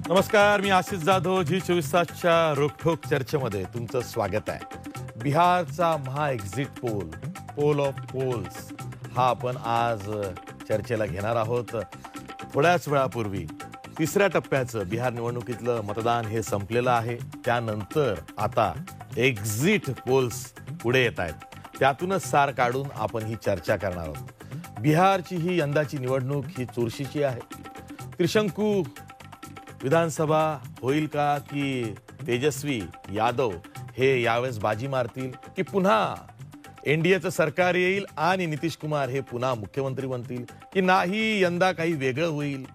नमस्कार, मी आशिष जाधव. जी24 तासच्या रोखोक चर्चेमध्ये तुमचं स्वागत आहे. बिहारचा महा exit poll, poll of polls, हा आपण आज चर्चेला घेणार आहोत. थोड्याच वेळापूर्वी तिसऱ्या टप्प्याचं बिहार निवडणुकीतलं मतदान हे संपलेलं आहे. त्यानंतर आता एक्झिट पोल्स पुढे येत आहेत. त्यातूनच सार काढून आपण ही चर्चा करणार आहोत. बिहारची ही यंदाची निवडणूक ही चुरशीची आहे. त्रिशंकू विधानसभा होईल का, की तेजस्वी यादव हे यावेळेस बाजी मारतील, की पुन्हा एनडीएचं सरकार येईल आणि नितीश कुमार हे पुन्हा मुख्यमंत्री बनतील, की नाही यंदा काही वेगळं होईल.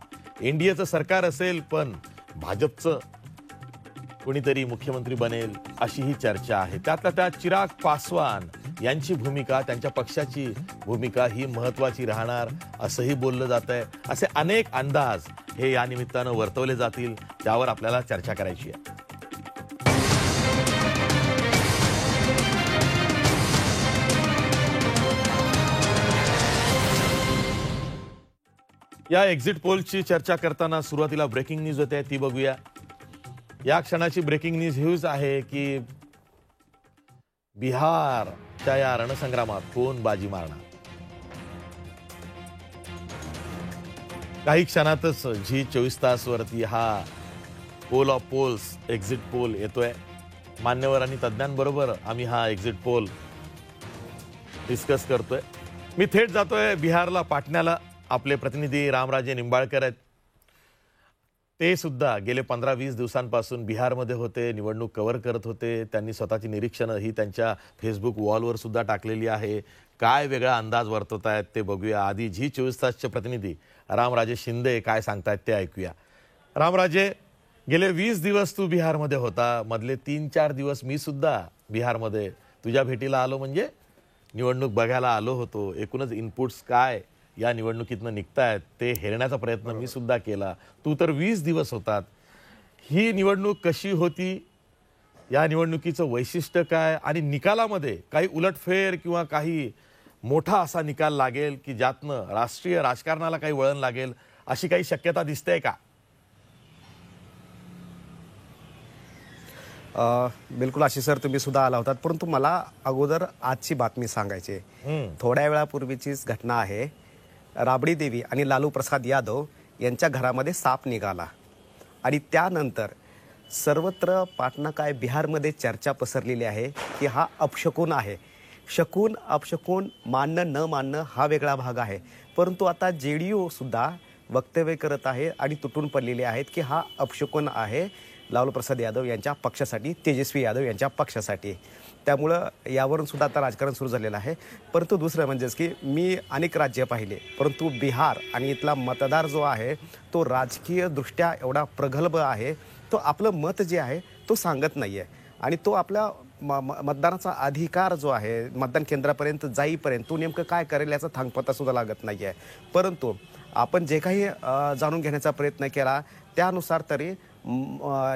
एनडीएचं सरकार असेल पण भाजपचं कोणीतरी मुख्यमंत्री बनेल, अशी ही चर्चा आहे. त्यातल्या त्यात चिराग पासवान यांची भूमिका, त्यांच्या पक्षाची भूमिका ही महत्त्वाची राहणार असंही बोललं जात आहे. असे अनेक अंदाज हे या निमित्तानं वर्तवले जातील, त्यावर आपल्याला चर्चा करायची आहे. या एक्झिट पोलची चर्चा करताना सुरुवातीला ब्रेकिंग न्यूज होते, ती बघूया. या क्षणाची ब्रेकिंग न्यूज आहे की बिहारच्या या रणसंग्रामात कोण बाजी मारणार. काही क्षणातच जी24 तासवरती हा poll of polls exit poll येतोय. मान्यवर आणि तज्ज्ञांबरोबर आम्ही हा एक्झिट पोल डिस्कस करतोय. मी थेट जातोय बिहारला, पाटण्याला. आपले प्रतिनिधी रामराजे निंबाळकर आहेत. ते सुद्धा गेले 15-20 दिवसांपासून बिहारमध्ये होते, निवडणूक कव्हर करत होते. त्यांनी स्वतःची निरीक्षणं ही त्यांच्या फेसबुक वॉलवर सुद्धा टाकलेली आहे. काय वेगळा अंदाज वर्तवत आहेत ते बघूया. आधी जी24 तासचे प्रतिनिधी रामराजे शिंदे काय सांगतायत ते ऐकूया. रामराजे, गेले 20 दिवस तू बिहारमध्ये होता. मधले 3-4 दिवस मी सुद्धा बिहारमध्ये तुझ्या भेटीला आलो, म्हणजे निवडणूक बघायला आलो होतो. एकूणच इनपुट्स काय या निवडणुकीतनं निघतायत ते हेरण्याचा प्रयत्न मी सुद्धा केला. तू तर 20 दिवस होतात. ही निवडणूक कशी होती, या निवडणुकीचं वैशिष्ट्य काय, आणि निकालामध्ये काही उलटफेर किंवा काही मोठा असा निकाल लागेल की ज्यातनं राष्ट्रीय राजकारणाला काही वळण लागेल, अशी काही शक्यता दिसते का? बिलकुल आशिष सर, तुम्ही सुद्धा आला होतात, परंतु मला अगोदर आजची बातमी सांगायची. थोड्या वेळापूर्वीचीच घटना आहे. राबडी देवी आणि लालू प्रसाद यादव यांच्या घरामध्ये साप निघाला आणि त्यानंतर सर्वत्र पाटणा काय बिहारमध्ये चर्चा पसरलेली आहे की हा अपशकुन आहे. शकून अपशकुन मानणं न मानणं हा वेगळा भाग आहे, परंतु आता जेडीयू सुद्धा वक्तव्य करत आहे आणि तुटून पडलेले आहेत की हा अपशकुन आहे लालू प्रसाद यादव यांच्या पक्षासाठी, तेजस्वी यादव यांच्या पक्षासाठी. त्यामुळं यावरून सुद्धा आता राजकारण सुरू झालेलं आहे. परंतु दुसरं म्हणजेच की मी अनेक राज्य पाहिले, परंतु बिहार आणि इथला मतदार जो आहे तो राजकीयदृष्ट्या एवढा प्रगल्भ आहे, तो आपलं मत जे आहे तो सांगत नाही आहे. आणि तो आपल्या मतदानाचा अधिकार जो आहे, मतदान केंद्रापर्यंत जाईपर्यंत तो नेमकं काय करेल याचा थांगपत्तासुद्धा लागत नाही आहे. परंतु आपण जे काही जाणून घेण्याचा प्रयत्न केला त्यानुसार तरी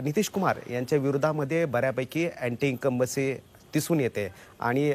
नितीश कुमार यांच्या विरोधामध्ये बऱ्यापैकी अँटी इन्कम्बन्सी दिसून येते. आणि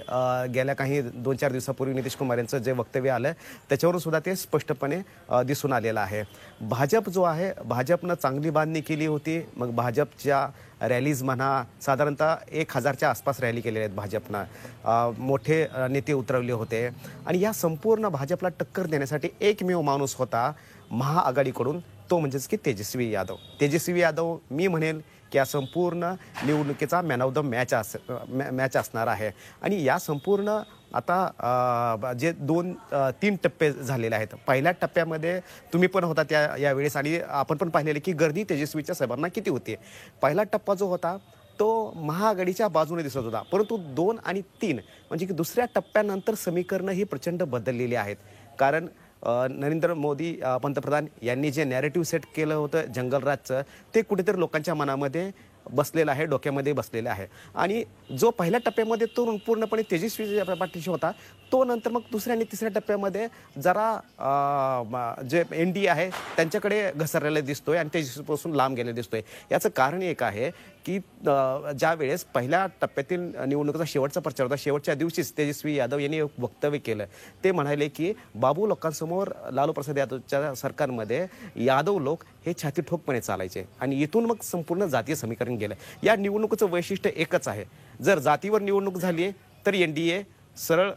गेल्या काही 2-4 दिवसापूर्वी नितीश कुमार यांचं जे वक्तव्य आलं त्याच्यावरून सुद्धा ते स्पष्टपणे दिसून आलेलं आहे. भाजप जो आहे, भाजपनं चांगली बांधणी केली होती. मग भाजपच्या रॅलीज म्हणा, साधारणतः 1000च्या आसपास रॅली केलेल्या आहेत भाजपनं. मोठे नेते उतरवले होते आणि या संपूर्ण भाजपला टक्कर देण्यासाठी एकमेव माणूस होता महाआघाडीकडून, तो म्हणजेच की तेजस्वी यादव. तेजस्वी यादव मी म्हणेल की या संपूर्ण निवडणुकीचा मॅन ऑफ द मॅच असणार आहे. आणि या संपूर्ण आता जे 2-3 टप्पे झालेले आहेत. पहिल्या टप्प्यामध्ये तुम्ही पण होता यावेळेस आणि आपण पण पाहिलेले की गर्दी तेजस्वीच्या सभांना किती होती. पहिला टप्पा जो होता तो महाआघाडीच्या बाजूने दिसत होता, परंतु 2 आणि 3 म्हणजे की दुसऱ्या टप्प्यानंतर समीकरणं ही प्रचंड बदललेली आहेत. कारण नरेंद्र मोदी पंतप्रधान यांनी जे नॅरेटिव्ह सेट केलं होतं जंगलराजचं, ते कुठेतरी लोकांच्या मनामध्ये बसलेला आहे, डोक्यामध्ये बसलेला आहे. आणि जो पहिल्या टप्प्यामध्ये तो पूर्णपणे तेजस्वी पाठीशी होता, तो नंतर मग दुसऱ्या आणि तिसऱ्या टप्प्यामध्ये जरा जे एनडीए आहे त्यांच्याकडे घसरलेला दिसतोय आणि तेजस्वीपासून लांब गेलेला दिसतोय. याचं कारण एक आहे की ज्या वेळेस पहिल्या टप्प्यातील निवडणुकीचा शेवटचा प्रचार होता, शेवटच्या दिवशीच तेजस्वी यादव यांनी एक वक्तव्य केलं. ते म्हणाले की बाबू लोकांसमोर लालू प्रसाद यादवच्या सरकारमध्ये यादव लोक हे छाती ठोकपणे चालायचे आणि इथून मग संपूर्ण जातीय समीकरण गेलं. या निवडणुकीचं वैशिष्ट्य एकच आहे, जर जातीवर निवडणूक झाली तर NDA सरळ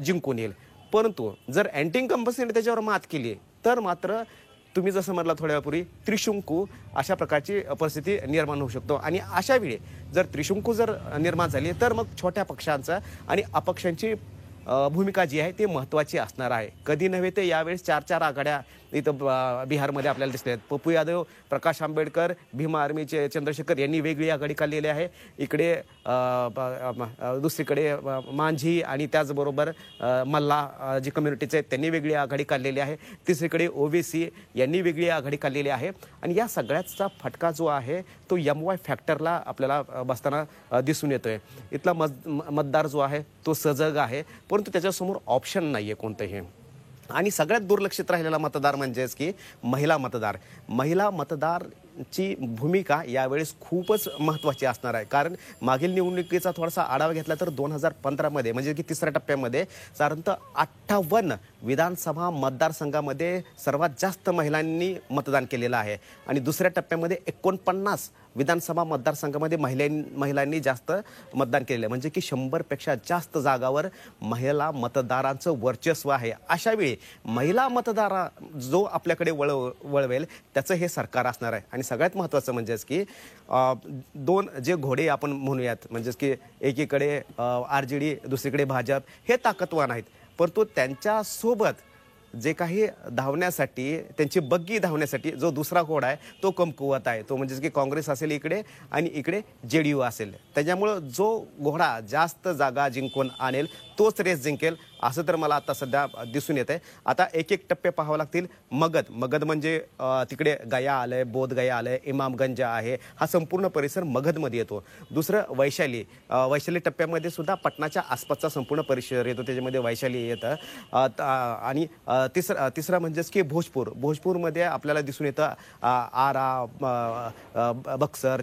जिंकून येईल, परंतु जर अँटी इन्कम्बन्सीने त्याच्यावर मात केली तर मात्र तुम्ही जसं म्हटलं थोड्या वेळापूर्वी त्रिशंकू अशा प्रकारची परिस्थिती निर्माण होऊ शकतो. आणि अशा वेळी जर त्रिशंकू जर निर्माण झाली तर मग छोट्या पक्षांचा आणि अपक्षांची भूमिका जी आहे ती महत्त्वाची असणार आहे. कधी नव्हे ते यावेळेस 4 आघाड्या इथं बिहारमध्ये आपल्याला दिसल्या आहेत. पप्पू यादव, प्रकाश आंबेडकर, भीमा आर्मीचे चंद्रशेखर यांनी वेगळी आघाडी काढलेली आहे. इकडे दुसरीकडे मांझी आणि त्याचबरोबर मल्ला जी कम्युनिटीचे आहेत त्यांनी वेगळी आघाडी काढलेली आहे. तिसरीकडे OBC यांनी वेगळी आघाडी काढलेली आहे. आणि या सगळ्याचा फटका जो आहे तो MY फॅक्टरला आपल्याला बसताना दिसून येतोय. इथला मतदार जो आहे तो सजग आहे, परंतु त्याच्यासमोर ऑप्शन नाही आहे कोणतंही. आणि सगळ्यात दुर्लक्षित राहिलेला मतदार म्हणजेच की महिला मतदार. महिला मतदारची भूमिका यावेळेस खूपच महत्त्वाची असणार आहे. कारण मागील निवडणुकीचा थोडासा आढावा घेतला तर 2015 म्हणजे की तिसऱ्या टप्प्यामध्ये साधारणतः 58 विधानसभा मतदारसंघामध्ये सर्वात जास्त महिलांनी मतदान केलेलं आहे. आणि दुसऱ्या टप्प्यामध्ये 49 विधानसभा मतदारसंघामध्ये महिलांनी जास्त मतदान केलेलं आहे. म्हणजे की 100पेक्षा जास्त जागावर महिला मतदारांचं वर्चस्व आहे. अशा वेळी महिला मतदार जो आपल्याकडे वळवेल त्याचं हे सरकार असणार आहे. आणि सगळ्यात महत्त्वाचं म्हणजेच की 2 जे घोडे आपण म्हणूयात, म्हणजेच की एकीकडे RJD, दुसरीकडे भाजप हे ताकदवान आहेत, परंतु त्यांच्यासोबत जे काही धावण्यासाठी त्यांची बग्गी धावण्यासाठी जो दुसरा घोडा आहे तो कमकुवत आहे. तो म्हणजेच की काँग्रेस असेल इकडे आणि इकडे JDU असेल. त्याच्यामुळं जो घोडा जास्त जागा जिंकून आणेल तोच रेस जिंकेल असं तर मला आता सध्या दिसून येत आहे. आता एक टप्पे पाहावे लागतील. मगध म्हणजे तिकडे गया आलंय, बोध गया आलंय, इमामगंज आहे, हा संपूर्ण परिसर मगधमध्ये येतो. दुसरं वैशाली टप्प्यामध्ये सुद्धा पटनाच्या आसपासचा संपूर्ण परिसर येतो, त्याच्यामध्ये वैशाली येतं. आणि तिसरा म्हणजेच की भोजपूरमध्ये आपल्याला दिसून येतं आरा, बक्सर,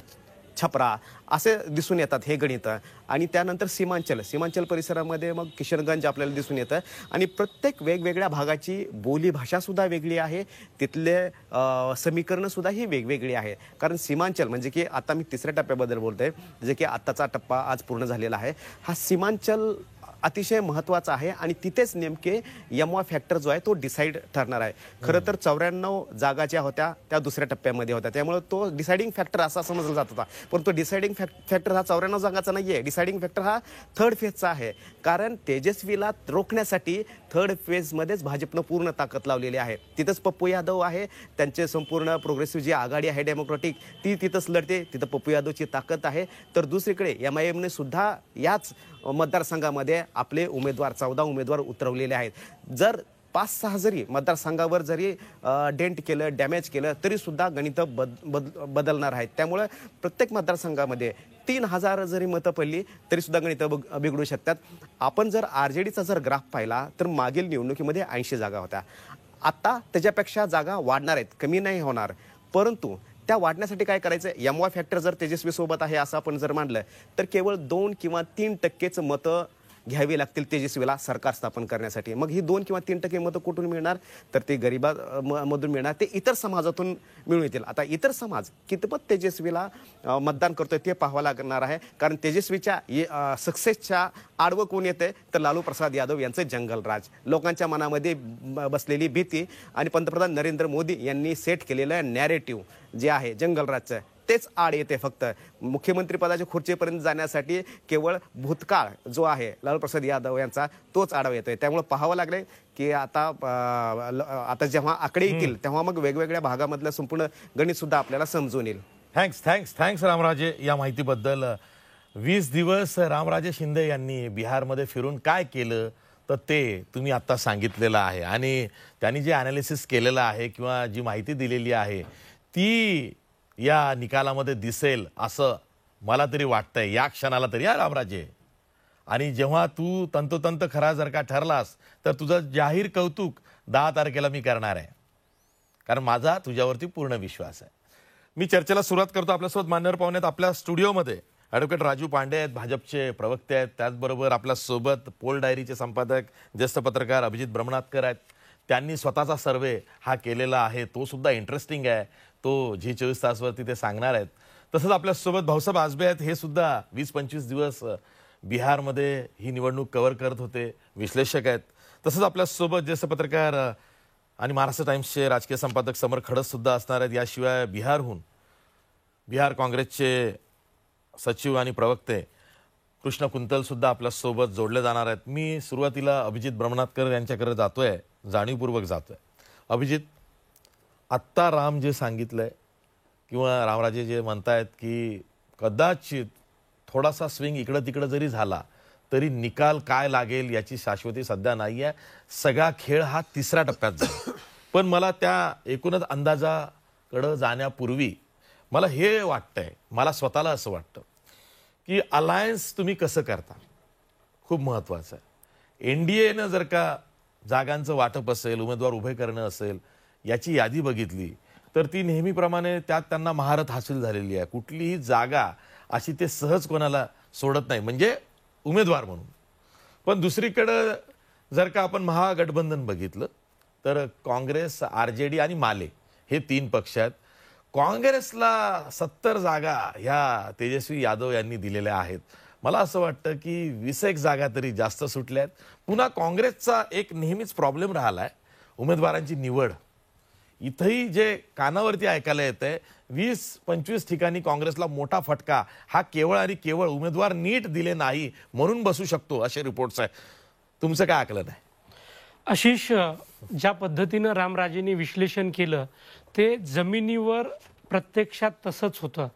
छपरा असे दिसून येतात हे गणित. आणि त्यानंतर सीमांचल परिसरामध्ये मग किशनगंज आपल्याला दिसून येतं. आणि प्रत्येक वेगवेगळ्या भागाची बोलीभाषा सुद्धा वेगळी आहे, तिथले समीकरणं सुद्धा ही वेगवेगळी आहे. कारण सीमांचल म्हणजे की आता मी तिसऱ्या टप्प्याबद्दल बोलतोय, जे की आत्ताचा टप्पा आज पूर्ण झालेला आहे. हा सीमांचल अतिशय महत्त्वाचा आहे आणि तिथेच नेमके MY फॅक्टर जो आहे तो डिसाईड ठरणार आहे. खरं तर 94 जागा ज्या होत्या त्या दुसऱ्या टप्प्यामध्ये होत्या, त्यामुळे तो डिसाइडिंग फॅक्टर असा समजला जात होता. पण तो डिसाइडिंग फॅक्टर हा 94 जागाचा नाही आहे, डिसाइडिंग फॅक्टर हा 3rd फेजचा आहे. कारण तेजस्वीला रोखण्यासाठी 3rd फेजमध्येच भाजपनं पूर्ण ताकद लावलेली आहे. तिथंच पप्पू यादव आहे, त्यांचे संपूर्ण प्रोग्रेसिव्ह जी आघाडी आहे डेमोक्रेटिक ती तिथंच लढते, तिथं पप्पू यादवची ताकद आहे. तर दुसरीकडे MIMने सुद्धा याच मतदारसंघामध्ये आपले 14 उमेदवार उतरवलेले आहेत. जर 5-6 जरी मतदारसंघावर जरी डेंट केलं, डॅमेज केलं तरी सुद्धा गणितं बदलणार आहेत. त्यामुळे प्रत्येक मतदारसंघामध्ये 3000 जरी मतं पडली तरी सुद्धा गणितं बिघडू शकतात. आपण जर RJDचा जर ग्राफ पाहिला तर मागील निवडणुकीमध्ये 80 जागा होत्या, आता त्याच्यापेक्षा जागा वाढणार आहेत, कमी नाही होणार. परंतु त्या वाढण्यासाठी काय करायचं, MY फॅक्टर जर तेजस्वी सोबत आहे असं आपण जर मानलं तर केवळ 2 किंवा 3% मतं घ्यावी लागतील तेजस्वीला सरकार स्थापन करण्यासाठी. मग ही 2 किंवा 3% मतं कुठून मिळणार, तर ते गरिबामधून मिळणार, ते इतर समाजातून मिळून येतील. आता इतर समाज कितपत तेजस्वीला मतदान करतोय ते पाहावं लागणार आहे. कारण तेजस्वीच्या सक्सेसच्या आडवं कोण येते तर लालू प्रसाद यादव यांचे जंगलराज, लोकांच्या मनामध्ये बसलेली भीती आणि पंतप्रधान नरेंद्र मोदी यांनी सेट केलेलं नॅरेटिव्ह जे आहे जंगलराजचं तेच आड येते. फक्त मुख्यमंत्रीपदाच्या खुर्चीपर्यंत जाण्यासाठी केवळ भूतकाळ जो आहे लालू प्रसाद यादव यांचा तोच आढावा येतोय. त्यामुळे पाहावं लागले की आता जेव्हा आकडे येतील तेव्हा मग वेगवेगळ्या भागामधलं संपूर्ण गणित सुद्धा आपल्याला समजून येईल. थँक्स रामराजे या माहितीबद्दल. 20 दिवस रामराजे शिंदे यांनी बिहारमध्ये फिरून काय केलं तर ते तुम्ही आता सांगितलेलं आहे. आणि त्यांनी जे ॲनालिसिस केलेलं आहे किंवा जी माहिती दिलेली आहे ती या निकालामध्ये दिसेल असं मला तरी वाटतंय या क्षणाला तरी. या रामराजे, आणि जेव्हा तू तंतोतंत खरा जर का ठरलास तर तुझं जाहीर कौतुक 10 तारखेला मी करणार आहे, कारण माझा तुझ्यावरती पूर्ण विश्वास आहे. मी चर्चेला सुरुवात करतो. आपल्यासोबत मान्यवर पाहुणे आहेत आपल्या स्टुडिओमध्ये. ॲडव्होकेट राजू पांडे आहेत, भाजपचे प्रवक्ते आहेत. त्याचबरोबर आपल्यासोबत पोल डायरीचे संपादक ज्येष्ठ पत्रकार अभिजित ब्रह्मनाथकर आहेत. त्यांनी स्वतःचा सर्वे हा केलेला आहे, तो सुद्धा इंटरेस्टिंग आहे, तो झी 24 तासवरती ते सांगणार आहेत. तसंच आपल्यासोबत भाऊसाहेब आजबे आहेत, हे सुद्धा 20-25 दिवस बिहारमध्ये ही निवडणूक कव्हर करत होते, विश्लेषक आहेत. तसंच आपल्यासोबत ज्येष्ठ पत्रकार आणि महाराष्ट्र टाइम्सचे राजकीय संपादक समर खडस सुद्धा असणार आहेत. याशिवाय बिहार काँग्रेसचे सचिव आणि प्रवक्ते कृष्ण कुंतल सुद्धा आपल्यासोबत जोडले जाणार आहेत. मी सुरुवातीला अभिजित ब्रह्मनाथकर यांच्याकडे जातोय, जाणीवपूर्वक जातोय. अभिजित, आत्ता राम जे सांगितलंय किंवा रामराजे जे म्हणतायत की कदाचित थोडासा स्विंग इकडं तिकडं जरी झाला तरी निकाल काय लागेल याची शाश्वती सध्या नाही आहे. सगळा खेळ हा तिसऱ्या टप्प्यात जाईल. पण मला त्या एकूणच अंदाजाकडं जाण्यापूर्वी मला हे वाटतंय, मला स्वतःला असं वाटतं की अलायन्स तुम्ही कसं करता खूप महत्त्वाचं आहे. एनडीएनं जर का जागांचं वाटप असेल, उमेदवार उभे करणं असेल, याची यादी बघितली तर ती नेहमीप्रमाणे त्यात त्यांना महारत हासिल झालेली आहे. कुठलीही जागा अशी ते सहज कोणाला सोडत नाही, म्हणजे उमेदवार म्हणून. पण दुसरीकडं जर का आपण महागठबंधन बघितलं तर काँग्रेस, आरजेडी आणि माले हे 3 पक्ष आहेत. काँग्रेसला 70 जागा ह्या तेजस्वी यादव यांनी दिलेल्या आहेत. मला असं वाटतं की 20 जागा तरी जास्त सुटल्या आहेत. पुन्हा काँग्रेसचा एक नेहमीच प्रॉब्लेम राहिला आहे, उमेदवारांची निवड. इथंही जे कानावरती ऐकायला येतंय 20-25 ठिकाणी काँग्रेसला मोठा फटका हा केवळ आणि केवळ उमेदवार नीट दिले नाही म्हणून बसू शकतो, असे रिपोर्ट्स आहे. तुमचं काय आकलन आहे? आशिष, ज्या पद्धतीनं रामराजेंनी विश्लेषण केलं ते जमिनीवर प्रत्यक्षात तसंच होतं.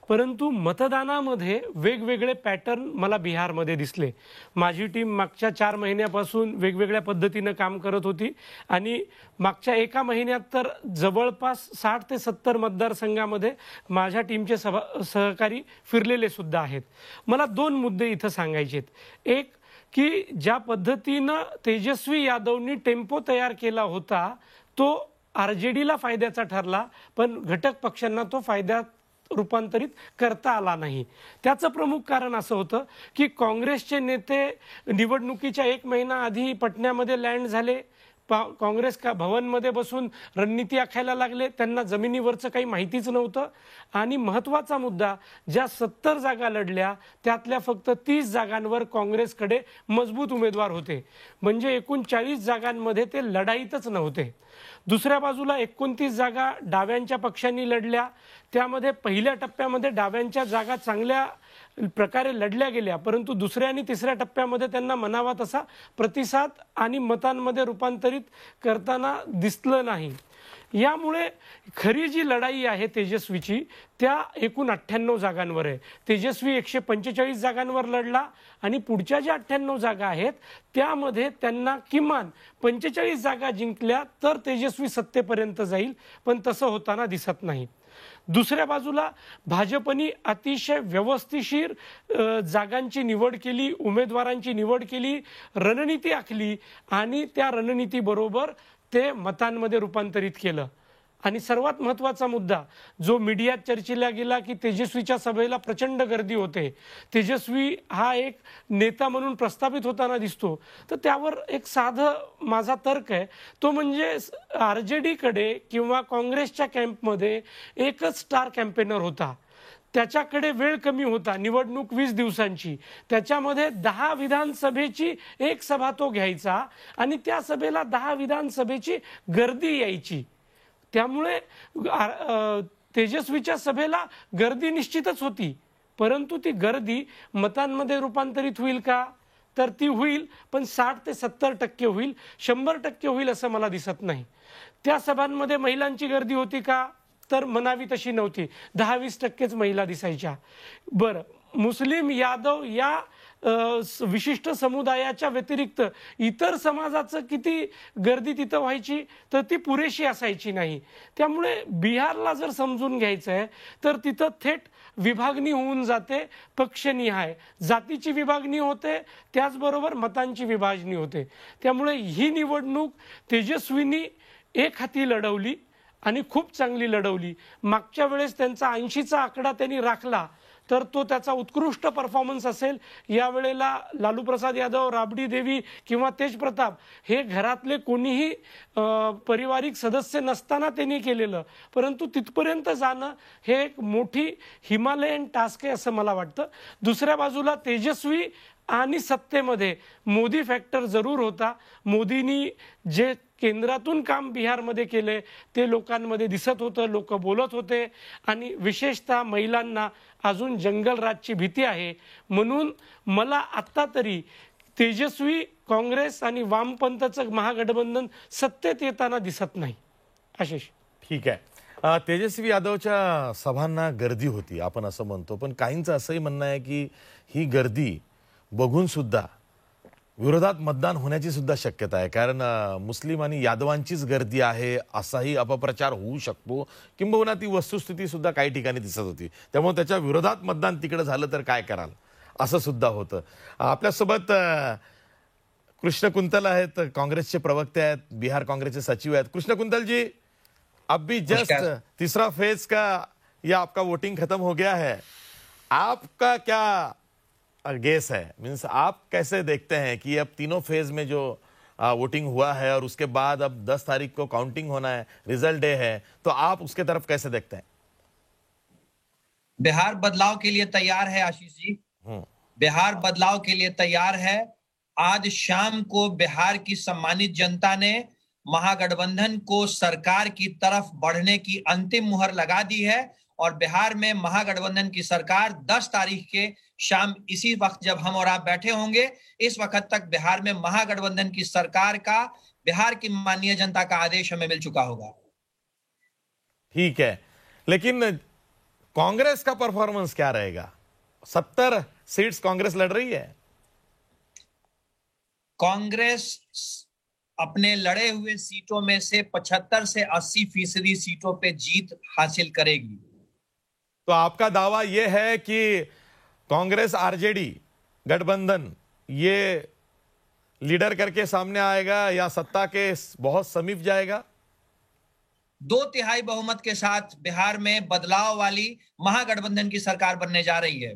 परंतु मतदानामध्ये वेगवेगळे पॅटर्न मला बिहारमध्ये दिसले. माझी टीम मागच्या 4 महिन्यापासून वेगवेगळ्या पद्धतीनं काम करत होती आणि मागच्या 1 महिन्यात तर जवळपास 60 ते 70 मतदारसंघामध्ये माझ्या टीमचे सहकारी फिरलेले सुद्धा आहेत. मला 2 मुद्दे इथं सांगायचे आहेत. एक की ज्या पद्धतीनं तेजस्वी यादवनी टेम्पो तयार केला होता तो आरजेडीला फायद्याचा ठरला, पण घटक पक्षांना तो फायद्यात रूपांतरित करता आला नाही. त्याचं प्रमुख कारण असं होतं की काँग्रेसचे नेते निवडणुकीच्या 1 महिना आधी पटण्यामध्ये लँड झाले. काँग्रेस भवनमध्ये बसून रणनीती आखायला लागले. त्यांना जमिनीवरचं काही माहितीच नव्हतं. आणि महत्त्वाचा मुद्दा, ज्या 70 जागा लढल्या त्यातल्या फक्त 30 जागांवर काँग्रेसकडे मजबूत उमेदवार होते, म्हणजे एकूण 40 जागांमध्ये ते लढाईतच नव्हते. दुसऱ्या बाजूला 29 जागा डाव्यांच्या पक्षांनी लढल्या. त्यामध्ये पहिल्या टप्प्यामध्ये डाव्यांच्या जागा चांगल्या प्रकारे लढल्या गेल्या, परंतु दुसऱ्या आणि तिसऱ्या टप्प्यामध्ये त्यांना म्हणावा तसा प्रतिसाद आणि मतांमध्ये रूपांतरित करताना दिसलं नाही. यामुळे खरी जी लढाई आहे तेजस्वीची त्या एकूण 98 जागांवर आहे. तेजस्वी 145 जागांवर लढला आणि पुढच्या ज्या 98 जागा आहेत त्यामध्ये त्यांना किमान 45 जागा जिंकल्या तर तेजस्वी सत्तेपर्यंत जाईल, पण तसं होताना दिसत नाही. दुसऱ्या बाजूला भाजपनी अतिशय व्यवस्थिशीर जागांची निवड केली, उमेदवारांची निवड केली, रणनीती आखली आणि त्या रणनीतीबरोबर ते मतांमध्ये रूपांतरित केलं. आणि सर्वात महत्त्वाचा मुद्दा जो मीडियात चर्चेला गेला की तेजस्वीच्या सभेला प्रचंड गर्दी होते, तेजस्वी हा एक नेता म्हणून प्रस्थापित होताना दिसतो, तर त्यावर एक साधं माझा तर्क आहे, तो म्हणजे आरजेडीकडे किंवा काँग्रेसच्या कॅम्पमध्ये एकच स्टार कॅम्पेनर होता. त्याच्याकडे वेळ कमी होता, निवडणूक 20 दिवसांची, त्याच्यामध्ये 10 विधानसभेची एक सभा तो घ्यायचा आणि त्या सभेला 10 विधानसभेची गर्दी यायची. त्यामुळे तेजस्वीच्या सभेला गर्दी निश्चितच होती, परंतु ती गर्दी मतांमध्ये रूपांतरित होईल का, तर ती होईल, पण 60 ते 70% होईल, 100% होईल असं मला दिसत नाही. त्या सभांमध्ये महिलांची गर्दी होती का, तर म्हणावी तशी नव्हती, 10-20%च महिला दिसायच्या. बरं, मुस्लिम यादव या विशिष्ट समुदायाच्या व्यतिरिक्त इतर समाजाचं किती गर्दी तिथं व्हायची, तर ती पुरेशी असायची नाही. त्यामुळे बिहारला जर समजून घ्यायचं आहे तर तिथं थेट विभागणी होऊन जाते, पक्षनिहाय जातीची विभागणी होते, त्याचबरोबर मतांची विभागणी होते. त्यामुळे ही निवडणूक तेजस्वीनी एक हाती लढवली आणि खूप चांगली लढवली. मागच्या वेळेस त्यांचा 80चा आकडा त्यांनी राखला तर तो त्याचा उत्कृष्ट परफॉर्मन्स असेल. यावेळेला लालू प्रसाद यादव, राबडी देवी किंवा तेज प्रताप हे घरातले कोणीही पारिवारिक सदस्य नसताना त्यांनी केलेलं, परंतु तिथपर्यंत जाणं हे एक मोठी हिमालयन टास्क आहे असं मला वाटतं. दुसऱ्या बाजूला तेजस्वी आणि सत्तेमध्ये मोदी फॅक्टर जरूर होता. मोदींनी जे केंद्रातून काम बिहारमध्ये केले ते लोकांमध्ये दिसत होतं, लोक बोलत होते. आणि विशेषतः महिलांना अजून जंगलराजची भीती आहे. म्हणून मला आत्ता तरी तेजस्वी, काँग्रेस आणि वामपंथचं महागठबंधन सत्तेत येताना दिसत नाही. आशिष, ठीक आहे. तेजस्वी यादवच्या सभांना गर्दी होती आपण असं म्हणतो, पण काहींचं असंही म्हणणं आहे की ही गर्दी बघून सुद्धा विरोधात मतदान होण्याची सुद्धा शक्यता आहे. कारण मुस्लिम आणि यादवांचीच गर्दी आहे असाही अपप्रचार होऊ शकतो. किंबहुना ती वस्तुस्थिती सुद्धा काही ठिकाणी दिसत होती. त्यामुळे त्याच्या विरोधात मतदान तिकडे झालं तर काय कराल असं सुद्धा होतं. आपल्यासोबत कृष्ण कुंतल आहेत, काँग्रेसचे प्रवक्ते आहेत, बिहार काँग्रेसचे सचिव आहेत. कृष्ण कुंतल जी, अब भी जस्ट तीसरा फेज का या आपका वोटिंग खत्म हो गया है, आपका क्या गेस है, मीन्स आप कैसे देखते हैं कि अब तीनों फेज में जो वोटिंग हुआ है और उसके बाद अब 10 तारीख को काउंटिंग होना है, रिजल्ट डे है, तो आप उसके तरफ कैसे देखते हैं? बिहार बदलाव के लिए तैयार है आशीष जी, बिहार बदलाव के लिए तैयार है. आज शाम को बिहार की सम्मानित जनता ने महागठबंधन को सरकार की तरफ बढ़ने की अंतिम मुहर लगा दी है और बिहार में महागठबंधन की सरकार 10 तारीख के शाम इसी वक्त जब हम और आप बैठे होंगे, इस वक्त तक बिहार में महागठबंधन की सरकार का बिहार की माननीय जनता का आदेश हमें मिल चुका होगा. ठीक है, लेकिन कांग्रेस का परफॉर्मेंस क्या रहेगा? 70 सीट्स कांग्रेस लड़ रही है. कांग्रेस अपने लड़े हुए सीटों में से 75 से 80% सीटों पे जीत हासिल करेगी. तो आपका दावा यह है कि कांग्रेस आरजेडी गठबंधन ये लीडर करके सामने आएगा या सत्ता के बहुत समीप जाएगा? 2/3 बहुमत के साथ बिहार में बदलाव वाली महागठबंधन की सरकार बनने जा रही है.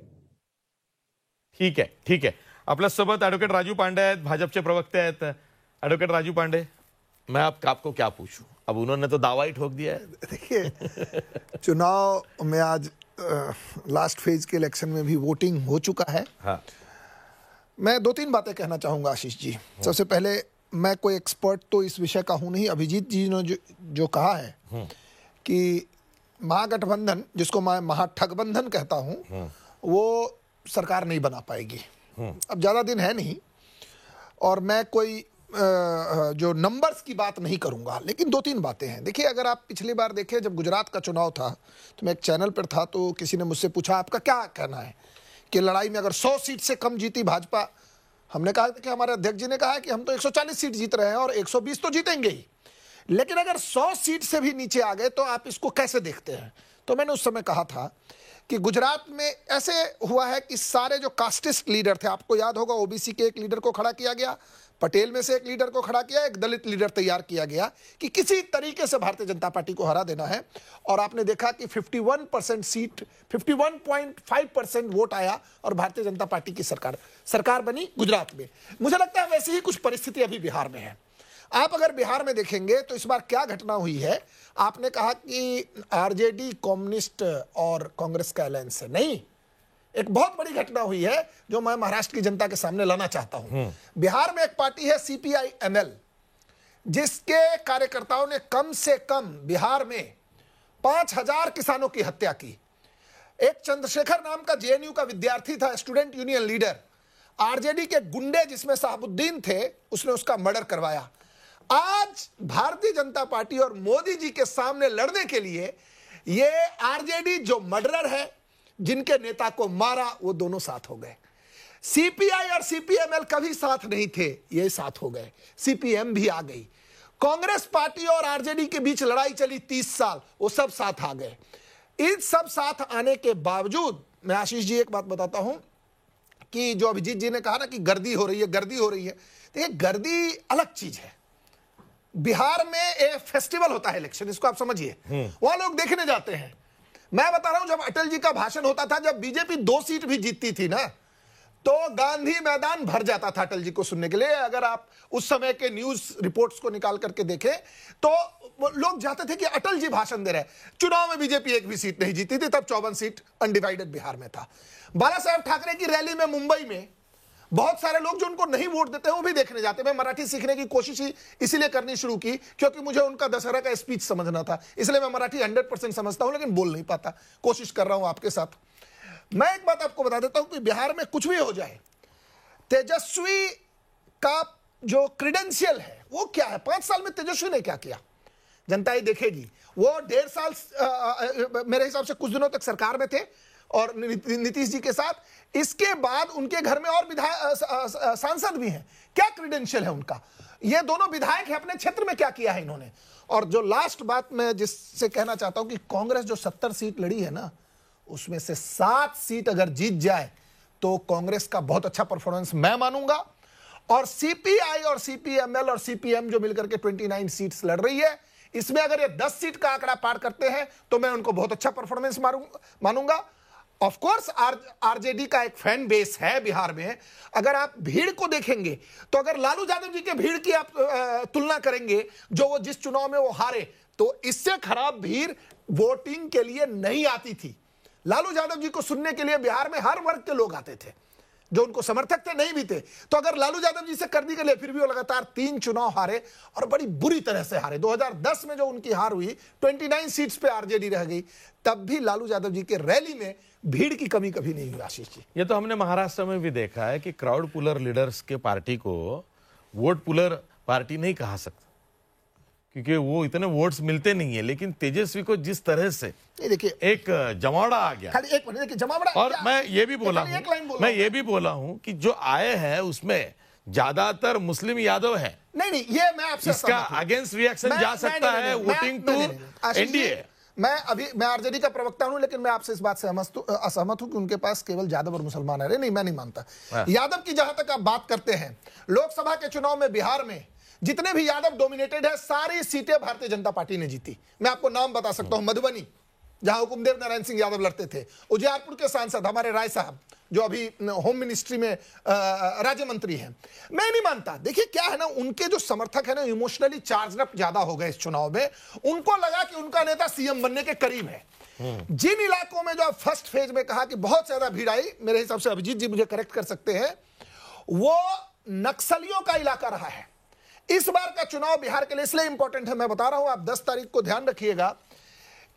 ठीक है, ठीक है. आपल्यासोबत ॲडव्होकेट राजू पांडे आहेत, भाजपचे प्रवक्ते आहेत. ॲडव्होकेट राजू पांडे, मैं आपको क्या पूछूं? अब उन्होंने तो दावा ही ठोक दिया है. देखिए, चुनाव में आज लास्ट फेज के इलेक्शन में भी वोटिंग हो चुका है. हाँ. मैं 2-3 बातें कहना चाहूंगा आशीष जी. सबसे पहले, मैं कोई एक्सपर्ट तो इस विषय का हूं नहीं. अभिजीत जी ने जो कहा है कि महागठबंधन, जिसको मैं महाठगबंधन कहता हूं, वो सरकार नहीं बना पाएगी. अब ज्यादा दिन है नहीं और मैं कोई जो नंबर्स की बात नहीं करूंगा, लेकिन 2-3 बातें हैं. देखिए, अगर आप पिछली बार देखें जब गुजरात का चुनाव था तो मैं एक चैनल पर था, तो किसी ने मुझसे पूछा आपका क्या कहना है कि लड़ाई में अगर 100 सीट से कम जीती भाजपा, हमने कहा कि हमारे अध्यक्ष जी ने कहा कि हम तो 140 सीट जीत रहे हैं और 120 तो जीतेंगे ही, लेकिन अगर 100 सीट से भी नीचे आ गए तो आप इसको कैसे देखते हैं? तो मैंने उस समय कहा था कि गुजरात में ऐसे हुआ है कि सारे जो कास्टिस्ट लीडर थे, आपको याद होगा ओबीसी के एक लीडर को खड़ा किया गया, पटेल में से एक लीडर को खड़ा किया, एक दलित लीडर तैयार किया गया कि किसी तरीके से भारतीय जनता पार्टी को हरा देना है. और आपने देखा कि 51% सीट, 51.5% वोट आया और भारतीय जनता पार्टी की सरकार बनी गुजरात में. मुझे लगता है वैसी ही कुछ परिस्थिति अभी बिहार में है. आप अगर बिहार में देखेंगे तो इस बार क्या घटना हुई है, आपने कहा कि आरजेडी कम्युनिस्ट और कांग्रेस का अलायंस है. नहीं, एक बहुत बड़ी घटना हुई है जो मैं महाराष्ट्र की जनता के सामने लाना चाहता हूं. बिहार में एक पार्टी है CPI-ML, जिसके कार्यकर्ताओं ने कम से कम बिहार में 5000 किसानों की हत्या की. एक चंद्रशेखर नाम का JNU का विद्यार्थी था, स्टूडेंट यूनियन लीडर, आरजेडी के गुंडे जिसमें साहबुद्दीन थे, उसने उसका मर्डर करवाया. आज भारतीय जनता पार्टी और मोदी जी के सामने लड़ने के लिए ये आरजेडी जो मर्डरर है, जिनके नेता को मारा, वो दोनों साथ हो गए. CPI और CPML कभी साथ नहीं थे, ये साथ हो गए. CPM भी आ गई. कांग्रेस पार्टी और आरजेडी के बीच लड़ाई चली 30 साल, वो सब साथ आ गए. इन सब साथ आने के बावजूद मैं आशीष जी एक बात बताता हूं कि जो अभिजीत जी ने कहा ना कि गर्दी हो रही है, गर्दी हो रही है. देखिए, गर्दी अलग चीज है. बिहार में एक फेस्टिवल होता है इलेक्शन, इसको आप समझिए, वहां लोग देखने जाते हैं। मैं बता रहा हूं, जब अटल जी का भाषण होता था, जब बीजेपी 2 सीट भी जीतती थी ना, तो गांधी मैदान भर जाता था अटल जी को सुनने के लिए। अगर आप उस समय के न्यूज रिपोर्ट्स को निकाल करके देखें तो लोग जाते थे कि अटल जी भाषण दे रहे हैं। चुनाव में बीजेपी एक भी सीट नहीं जीती थी, तब 54 सीट अनडिवाइडेड बिहार में था। बाला साहेब ठाकरे की रैली में मुंबई में बहुत सारे लोग जो उनको नहीं वोट देते हैं वो भी देखने जाते। मैं मराठी सीखने की कोशिश ही इसीलिए करनी शुरू की क्योंकि मुझे उनका दशहरा का स्पीच समझना था, इसलिए मैं मराठी 100% समझता हूं, लेकिन बोल नहीं पाता। कोशिश कर रहा हूं आपके साथ। मैं एक बात आपको बता देता हूं कि बिहार में कुछ भी हो जाए, तेजस्वी का जो क्रीडेंशियल है वो क्या है। 5 साल में तेजस्वी ने क्या किया जनता ही देखेगी। वो 1.5 साल मेरे हिसाब से कुछ दिनों तक सरकार में थे और नीतीश जी के साथ। इसके बाद उनके घर में और विधायक सांसद भी हैं। क्या क्रीडेंशियल है उनका। ये दोनों विधायक हैं, अपने क्षेत्र में क्या किया है इन्होंने। और जो लास्ट बात मैं जिससे कहना चाहता हूं कि कांग्रेस जो 70 सीट लड़ी है ना, उसमें से 7 सीट अगर जीत जाए तो कांग्रेस का बहुत अच्छा परफॉर्मेंस मैं मानूंगा। और सीपीआई और सीपीएमएल और सीपीएम जो मिलकर के 29 सीट्स लड़ रही है, इसमें अगर ये 10 सीट का आंकड़ा पार करते हैं तो मैं उनको बहुत अच्छा परफॉर्मेंस मानूंगा। ऑफ कोर्स आरजेडी का एक फैन बेस है बिहार में। अगर आप भीड़ को देखेंगे तो अगर लालू यादव जी के भीड़ की आप तुलना करेंगे जो वो जिस चुनाव में वो हारे, तो इससे खराब भीड़ वोटिंग के लिए नहीं आती थी। लालू यादव जी को सुनने के लिए बिहार में हर वर्ग के लोग आते थे, जो उनको समर्थक थे नहीं भी थे। तो अगर लालू यादव जी से करने के लिए फिर भी वो लगातार 3 चुनाव हारे और बड़ी बुरी तरह से हारे। 2010 में जो उनकी हार हुई, 29 सीट्स पे आरजेडी रह गई, तब भी लालू यादव जी के रैली में भीड़ की कमी कभी नहीं हुई। आशीष जी, ये तो हमने महाराष्ट्र में भी देखा है कि क्राउड पुलर लीडर्स के पार्टी को वोट पुलर पार्टी नहीं कहा सकता, क्योंकि वो इतने वोट्स मिलते नहीं है। लेकिन तेजस्वी को जिस तरह से देखिए एक जमावड़ा आ गया, खाली एक मिनट देखिए जमावड़ा। और मैं ये भी बोला हूं कि जो आए हैं उसमें ज्यादातर मुस्लिम यादव है। नहीं, ये मैं आपसे इसका अगेंस्ट रिएक्शन जा सकता है वोटिंग टू एनडीए। मैं आरजेडी का प्रवक्ता हूं, लेकिन मैं आपसे इस बात से असहमत हूं कि उनके पास केवल यादव और मुसलमान है। नहीं, मैं नहीं मानता। यादव की जहां तक आप बात करते हैं, लोकसभा के चुनाव में बिहार में जितने भी यादव डोमिनेटेड है, सारी सीटें भारतीय जनता पार्टी ने जीती। मैं आपको नाम बता सकता हूं, मधुबनी जहां हुकुमदेव नारायण सिंह यादव लड़ते थे, उजियारपुर के सांसद हमारे राय साहब जो अभी होम मिनिस्ट्री में राज्य मंत्री हैं। मैं नहीं मानता। देखिए क्या है ना, उनके जो समर्थक है ना, इमोशनली चार्ज अप ज्यादा हो गए इस चुनाव में। उनको लगा कि उनका नेता सीएम बनने के करीब है। जिन इलाकों में जो फर्स्ट फेज में कहा कि बहुत ज्यादा भीड़ आई, मेरे हिसाब से अभिजीत जी मुझे करेक्ट कर सकते हैं, वो नक्सलियों का इलाका रहा है। इस बार का चुनाव बिहार के लिए इसलिए इंपॉर्टेंट है, मैं बता रहा हूं, आप 10 तारीख को ध्यान रखिएगा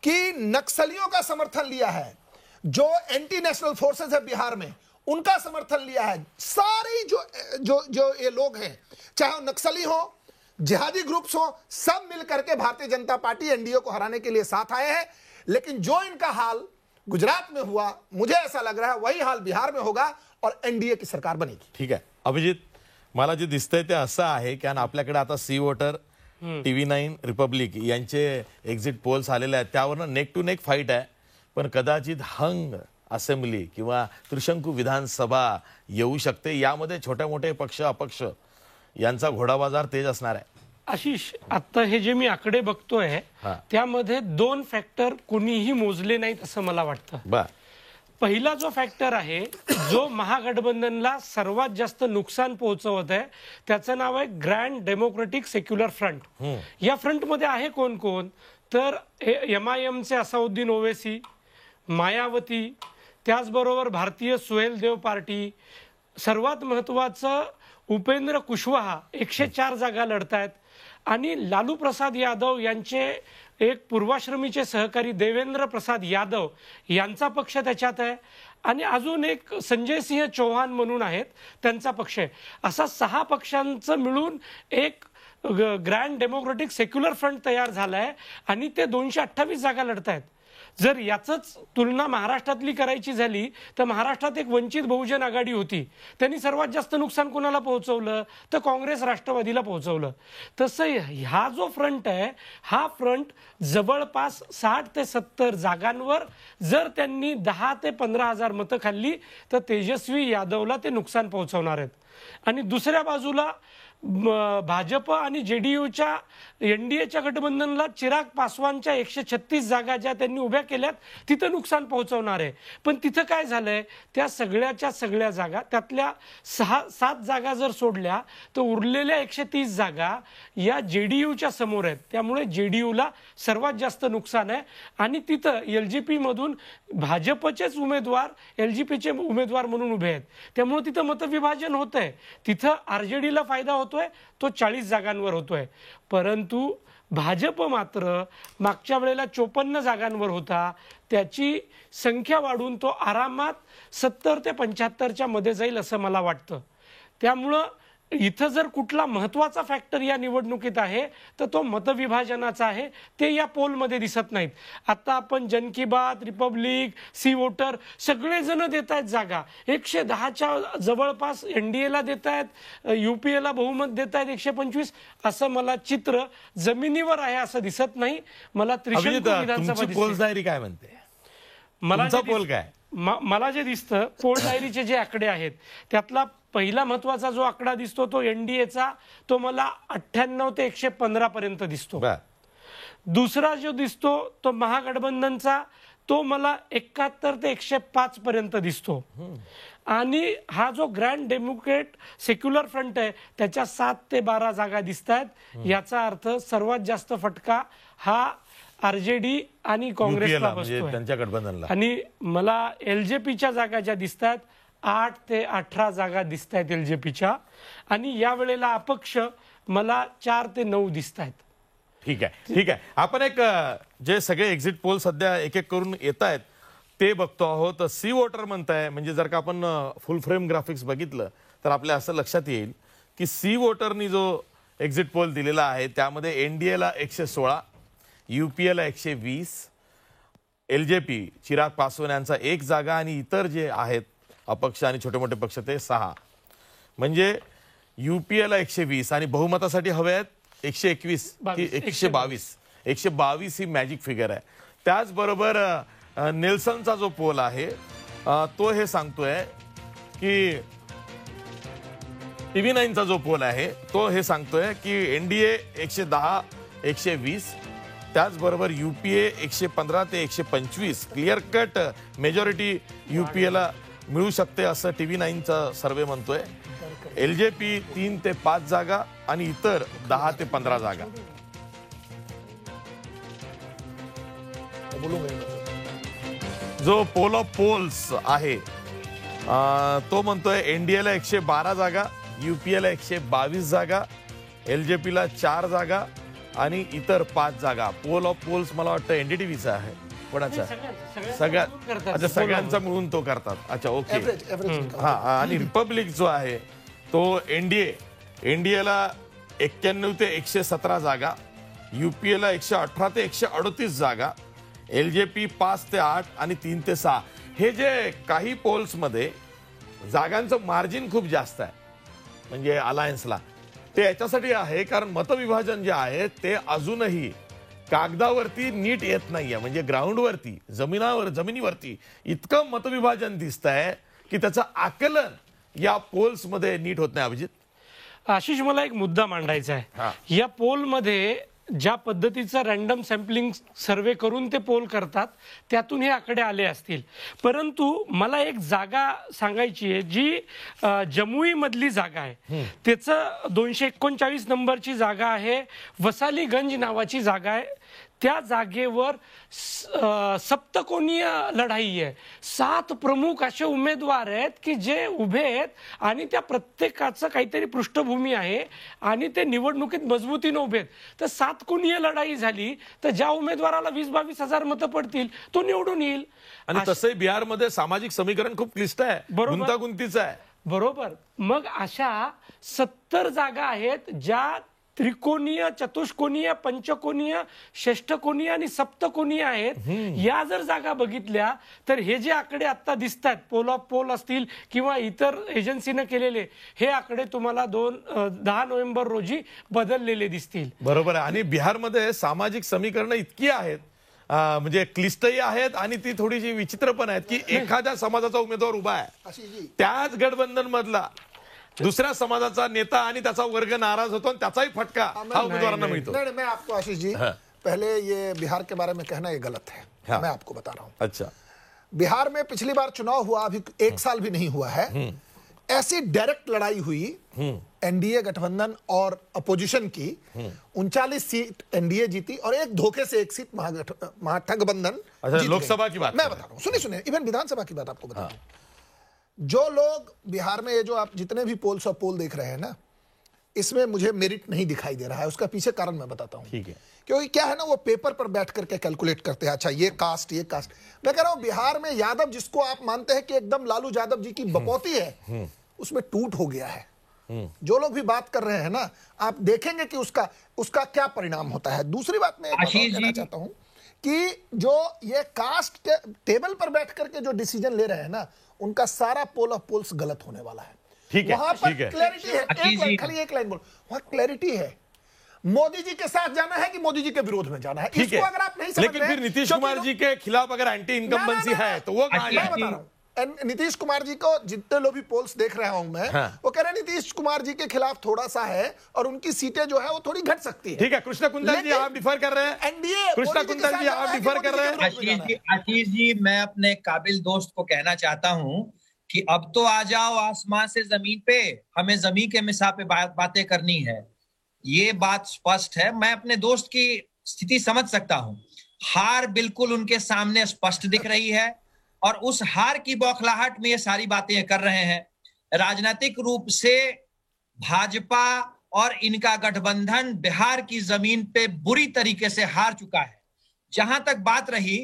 कि नक्सलियों का समर्थन लिया है, जो एंटी नेशनल फोर्सेस है बिहार में, उनका समर्थन लिया है। सारी जो ये लोग हैं, चाहे वो नक्सली हो, जिहादी ग्रुप्स हो, सब मिलकर के भारतीय जनता पार्टी एनडीए को हराने के लिए साथ आए हैं। लेकिन जो इनका हाल गुजरात में हुआ, मुझे ऐसा लग रहा है वही हाल बिहार में होगा और एनडीए की सरकार बनेगी। ठीक आहे अभिजित, मला जे दिसतंय ते असं आहे की आपल्याकडे आता सी वोटर, TV9, रिपब्लिक यांचे एक्झिट पोल्स आलेले आहेत, त्यावरनं नेक टू नेक फाईट आहे. पण कदाचित हंग असेंब्ली किंवा त्रिशंकू विधानसभा येऊ शकते. यामध्ये छोटे मोठे पक्ष अपक्ष यांचा घोडाबाजार तेज असणार आहे. आशिष, आता हे जे मी आकडे बघतोय त्यामध्ये 2 फॅक्टर कोणीही मोजले नाहीत असं मला वाटतं. बर, पहिला जो फॅक्टर आहे जो महागठबंधनला सर्वात जास्त नुकसान पोहोचवत आहे, त्याचं नाव आहे ग्रँड डेमोक्रेटिक सेक्युलर फ्रंट. या फ्रंट मध्ये आहे कोण कोण, तर MIMचे असाउद्दीन ओवैसी, मायावती, त्याचबरोबर भारतीय सुहेल देव पार्टी, सर्वात महत्वाचं उपेंद्र कुशवाहा 104 जागा लढतायत, आणि लालू प्रसाद यादव यांचे एक पूर्वाश्रमीचे सहकारी देवेंद्र प्रसाद यादव यांचा पक्ष त्याच्यात आहे, आणि अजून एक संजय सिंह चौहान म्हणून आहेत, त्यांचा पक्ष आहे. असा 6 पक्षांचं मिळून एक ग्रँड डेमोक्रेटिक सेक्युलर फ्रंट तयार झालाय आणि ते 228 जागा लढतायत. जर याचंच तुलना महाराष्ट्रातली करायची झाली तर महाराष्ट्रात एक वंचित बहुजन आघाडी होती, त्यांनी सर्वात जास्त नुकसान कोणाला पोहोचवलं तर काँग्रेस राष्ट्रवादीला पोहोचवलं. तसं हा जो फ्रंट आहे, हा फ्रंट जवळपास 60 ते 70 जागांवर जर त्यांनी 10 ते 15 हजार मतं खाल्ली तर तेजस्वी यादवला ते नुकसान पोहोचवणार आहेत. आणि दुसऱ्या बाजूला भाजप आणि जेडीयूच्या एनडीएच्या गठबंधनला चिराग पासवानच्या 136 जागा ज्या त्यांनी उभ्या केल्यात तिथं नुकसान पोहोचवणार आहे. पण तिथं काय झालंय, त्या सगळ्याच्या सगळ्या जागा, त्यातल्या 6-7 जागा जर सोडल्या तर उरलेल्या 130 जागा या जेडीयूच्या समोर आहेत. त्यामुळे जेडीयूला सर्वात जास्त नुकसान आहे. आणि तिथं एलजेपी मधून भाजपचेच उमेदवार एलजेपीचे उमेदवार म्हणून उभे आहेत. त्यामुळे तिथं मतविभाजन होत आहे. तिथं आरजेडीला फायदा होतोय, तो 40 जागांवर होतोय. परंतु भाजप मात्र मागच्या वेळेला 54 जागांवर होता, त्याची संख्या वाढून तो आरामात 70 ते 75च्या मध्ये जाईल असं मला वाटतं. त्यामुळं इथं जर कुठला महत्वाचा फॅक्टर या निवडणुकीत आहे तर तो मतविभाजनाचा आहे. ते या पोलमध्ये दिसत नाहीत. आता आपण जन की बात, रिपब्लिक, सी वोटर सगळेजण देत आहेत जागा. 110च्या जवळपास एनडीएला देत आहेत, युपीएला बहुमत देत आहेत 125. असं मला चित्र जमिनीवर आहे असं दिसत नाही. मला त्रिशंकू विधानसभा पोल डायरी काय म्हणते? मला पोल काय मला जे दिसतं, पोल डायरीचे जे आकडे आहेत त्यातला पहिला महत्वाचा जो आकडा दिसतो तो एनडीएचा, तो मला 98 ते 115 पर्यंत दिसतो. दुसरा जो दिसतो तो महागठबंधनचा, तो मला 71 ते 105 पर्यंत दिसतो. आणि हा जो ग्रँड डेमोक्रेट सेक्युलर फ्रंट आहे त्याच्या 7 ते 12 जागा दिसत आहेत. याचा अर्थ सर्वात जास्त फटका हा आरजेडी आणि काँग्रेसला बसतोय, त्यांच्या गठबंधनला. आणि मला एलजेपीच्या जागा ज्या दिसत आहेत 8 ते 18 जागा दिसत आहेत एलजेपीच्या. आणि या वेळेला अपक्ष मला 4 ते 9 दिसत आहेत. ठीक आहे. आपण एक जे सगळे एक्झिट पोल सध्या एक एक करून येत आहेत ते बघतो आहोत. सी वोटर म्हणताय, म्हणजे जर का आपण फुल फ्रेम ग्राफिक्स बघितलं तर आपल्या असं लक्षात येईल की सी वोटरनी जो एक्झिट पोल दिलेला आहे त्यामध्ये एनडीएला 116, युपीएला 120, एलजेपी चिराग पासवान यांचा 1 जागा आणि इतर जे आहेत अपक्ष आणि छोटे मोठे पक्ष ते 6. म्हणजे युपीएला 120 आणि बहुमतासाठी हवे आहेत 121 की 122. 122 ही मॅजिक फिगर आहे. त्याचबरोबर नेल्सनचा जो पोल आहे तो हे सांगतोय की TV9चा जो पोल आहे तो हे सांगतोय की एनडीए 110, 120, त्याचबरोबर युपीए 115 ते 125. क्लिअर कट मेजॉरिटी युपीएला मिळू शकते असं TV9चा सर्वे म्हणतोय. एलजेपी 3 ते 5 जागा आणि इतर 10 ते 15 जागा. जो पोल ऑफ पोल्स आहे तो म्हणतोय एनडीएला 112 जागा, युपीएला 122 जागा, एलजेपीला 4 जागा आणि इतर 5 जागा. पोल ऑफ पोल्स मला वाटतं एनडीटीव्हीचा आहे. कोणाचा? सगळ्यांचा मिळून तो करतात. अच्छा, ओके. हा. आणि रिपब्लिक जो आहे तो एनडीएला 91 ते 117 जागा, युपीएला 118 ते 138 जागा, एलजेपी 5 ते 8 आणि 3 ते 6. हे जे काही पोल्स मध्ये जागांचं मार्जिन खूप जास्त आहे म्हणजे अलायन्सला, ते याच्यासाठी आहे कारण मतविभाजन जे आहे ते अजूनही कागदावरती नीट येत नाहीये. म्हणजे ग्राउंडवरती, जमिनीवरती इतकं मतविभाजन दिसत आहे की त्याचं आकलन या पोल्स मध्ये नीट होत नाही. अभिजित, आशिष, मला एक मुद्दा मांडायचा आहे. या पोलमध्ये ज्या पद्धतीचा रॅन्डम सॅम्पलिंग सर्वे करून ते पोल करतात त्यातून हे आकडे आले असतील. परंतु मला एक जागा सांगायची आहे जी जमुई मधली जागा आहे. त्याचं 239 नंबरची जागा आहे. वसालीगंज नावाची जागा आहे. त्या जागेवर सप्तकोनीय लढाई आहे. 7 प्रमुख असे उमेदवार आहेत की जे उभे आहेत आणि त्या प्रत्येकाचं काहीतरी पृष्ठभूमी आहे आणि ते निवडणुकीत मजबूतीने उभे आहेत. तर 7 कोनीय लढाई झाली तर ज्या उमेदवाराला 20-22 हजार मतं पडतील तो निवडून येईल. आणि तसंही बिहारमध्ये सामाजिक समीकरण खूप क्लिष्ट आहे, गुंतागुंतीचं आहे. बरोबर. मग अशा 70 जागा आहेत ज्या त्रिकोणीय, चतुष्कोनीय, पंचकोनीय, षष्ठकोनीय आणि सप्तकोनीय आहेत. या जर जागा बघितल्या तर हे जे आकडे आता दिसतात, पोल ऑफ पोल असतील किंवा इतर एजन्सीने केलेले, हे आकडे तुम्हाला 10 नोव्हेंबर रोजी बदललेले दिसतील. बरोबर आहे. आणि बिहारमध्ये सामाजिक समीकरणं इतकी आहेत म्हणजे क्लिष्टही आहेत आणि ती थोडीशी विचित्र पण आहेत की एखाद्या समाजाचा उमेदवार उभा आहे त्याच गठबंधन मधला दुसऱ्या समाजाचा नेता आणि त्याचा वर्ग नाराज होतो आणि त्याचाही फटका हा उमेदवारांना मिळतो. नहीं, मैं आपको आशीष जी पहले ये बिहार के बारे में कहना ये गलत है. मैं आपको बता रहा हूँ. अच्छा. बिहार में पिछली बार चुनाव हुआ, अभी 1 साल भी नहीं हुआ है, ऐसी डायरेक्ट लड़ाई हुई एनडीए गठबंधन और अपोजिशन की. 39 सीट एनडीए जीती और एक धोखे से 1 सीट महागठबंधन. लोकसभा की बात मैं बता रहा हूँ, सुनिए इवन विधानसभा की बात आपको बता रहा हूँ. जो लोग बिहार में ये जो आप जितने भी पोल्स और पोल देख रहे हैं ना, इसमें मुझे मेरिट नहीं दिखाई दे रहा है. उसका पीछे कारण मैं बताता हूँ. ठीक है. क्योंकि क्या है ना, वो पेपर पर बैठ करके कैलकुलेट करते हैं. अच्छा ये कास्ट. मैं कह रहा हूं बिहार में यादव, जिसको आप मानते हैं कि एकदम लालू यादव जी की बपौती है, उसमें टूट हो गया है. जो लोग भी बात कर रहे हैं ना, आप देखेंगे कि उसका क्या परिणाम होता है. दूसरी बात मैं कहना चाहता हूं कि जो ये कास्ट के टेबल पर बैठ करके जो डिसीजन ले रहे हैं ना, उनका सारा पोल ऑफ पोल्स गलत होने वाला है. ठीक है, वहां पर ठीक है. क्लैरिटी है. खाली एक लाइन बोल. वहां क्लैरिटी है. मोदी जी के साथ जाना है कि मोदी जी के विरोध में जाना है. ठीक है. अगर आप नहीं समझ लेकिन फिर नीतीश कुमार जी के खिलाफ अगर एंटी इनकम्बेंसी है तो वो कहां मैं बता रहा हूं. नीतीश कुमार जी को जितने लोग भी पोल्स देख रहा हूं मैं, वो कह रहे हैं नीतीश कुमार जी के खिलाफ थोड़ा सा है और उनकी सीटें जो है वो थोड़ी घट सकती है. ठीक है. कृष्णा कुंदल जी आप डिफर कर रहे हैं. एनडीए कृष्णा कुंदल जी आप डिफर कर रहे हैं. आशीष जी, मैं अपने काबिल दोस्त को कहना चाहता हूं कि अब तो आ जाओ आसमान से जमीन पे, हमें जमीन के मिसाल पे बातें करनी है. ये बात स्पष्ट है. मैं अपने दोस्त की स्थिति समझ सकता हूं. हार बिल्कुल उनके सामने स्पष्ट दिख रही है और उस हार की बौखलाहट में ये सारी बातें कर रहे हैं. राजनीतिक रूप से भाजपा और इनका गठबंधन बिहार की जमीन पे बुरी तरीके से हार चुका है. जहां तक बात रही,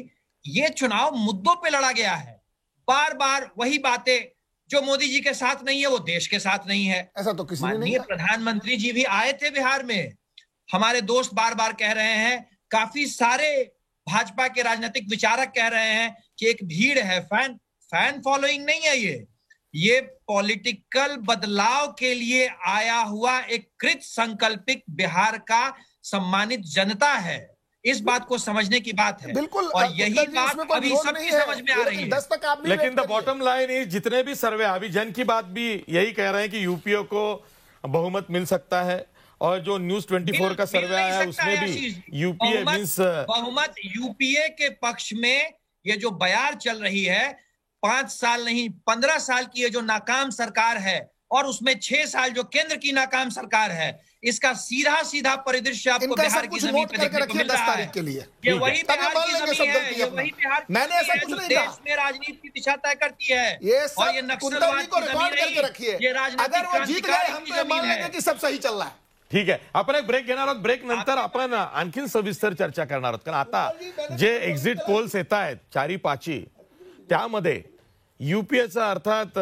ये चुनाव मुद्दों पे लड़ा गया है. बार बार वही बातें, जो मोदी जी के साथ नहीं है वो देश के साथ नहीं है. ऐसा तो किसी ने नहीं माननीय कहा. प्रधानमंत्री जी भी आए थे बिहार में. हमारे दोस्त बार बार कह रहे हैं, काफी सारे भाजपा के राजनीतिक विचारक कह रहे हैं कि एक भीड़ है, फैन फॉलोइंग नहीं है. ये पॉलिटिकल बदलाव के लिए आया हुआ एक कृत संकल्पित बिहार का सम्मानित जनता है. इस बात को समझने की बात है. बिल्कुल. और यही बात अभी सबकी समझ में आ रही है. लेकिन द बॉटम लाइन इज, जितने भी सर्वे, अभी जन की बात भी यही कह रहे हैं कि यूपीए को बहुमत मिल सकता है. और जो न्यूज 24 का सर्वे आया है उसमें भी यूपीए मींस बहुमत यूपीए के पक्ष में. ये जो बयार चल रही है, 5 साल नहीं 15 साल की ये जो नाकाम सरकार है और उसमें 6 साल जो केंद्र की नाकाम सरकार है, इसका सीधा परिदृश्य आपको बिहार की जमीन पे देखने को मिल रहा है. ये वही बिहार की जमीन है, ये वही बिहार मैंने ऐसा कुछ नहीं कहा. देश में राजनीति की दिशा तय करती है. ये और ये नक्सलवाद की जमीन नहीं, ये राजनीतिक क्रांतिकारी की जमीन है. कि सब सही चल रहा है. ठीक आहे. आपण एक ब्रेक घेणार आहोत. ब्रेक नंतर आपण आणखीन सविस्तर चर्चा करणार आहोत. कारण आता जे एक्झिट पोल्स येत आहेत 4-5, त्यामध्ये युपीएचा अर्थात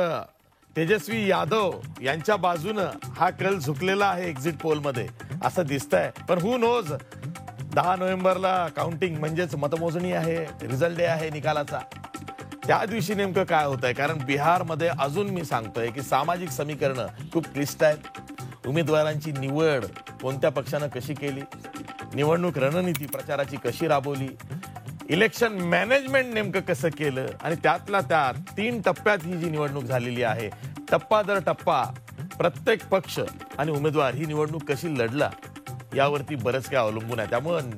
तेजस्वी यादव यांच्या बाजूनं हा कल झुकलेला आहे एक्झिट पोलमध्ये असं दिसतंय. पण हु नोज, 10 नोव्हेंबरला काउंटिंग म्हणजेच मतमोजणी आहे, रिझल्ट डे आहे निकालाचा. त्या दिवशी नेमकं काय होत आहे, कारण बिहारमध्ये अजून मी सांगतोय की सामाजिक समीकरणं खूप क्लिष्ट आहेत. उमेदवारांची निवड कोणत्या पक्षानं कशी केली, निवडणूक रणनीती प्रचाराची कशी राबवली, इलेक्शन मॅनेजमेंट नेमकं कसं केलं, आणि त्यातला त्यात 3 टप्प्यात ही जी निवडणूक झालेली आहे, टप्पा दर टप्पा प्रत्येक पक्ष आणि उमेदवार ही निवडणूक कशी लढला यावरती बरंच काय अवलंबून आहे. त्यामुळं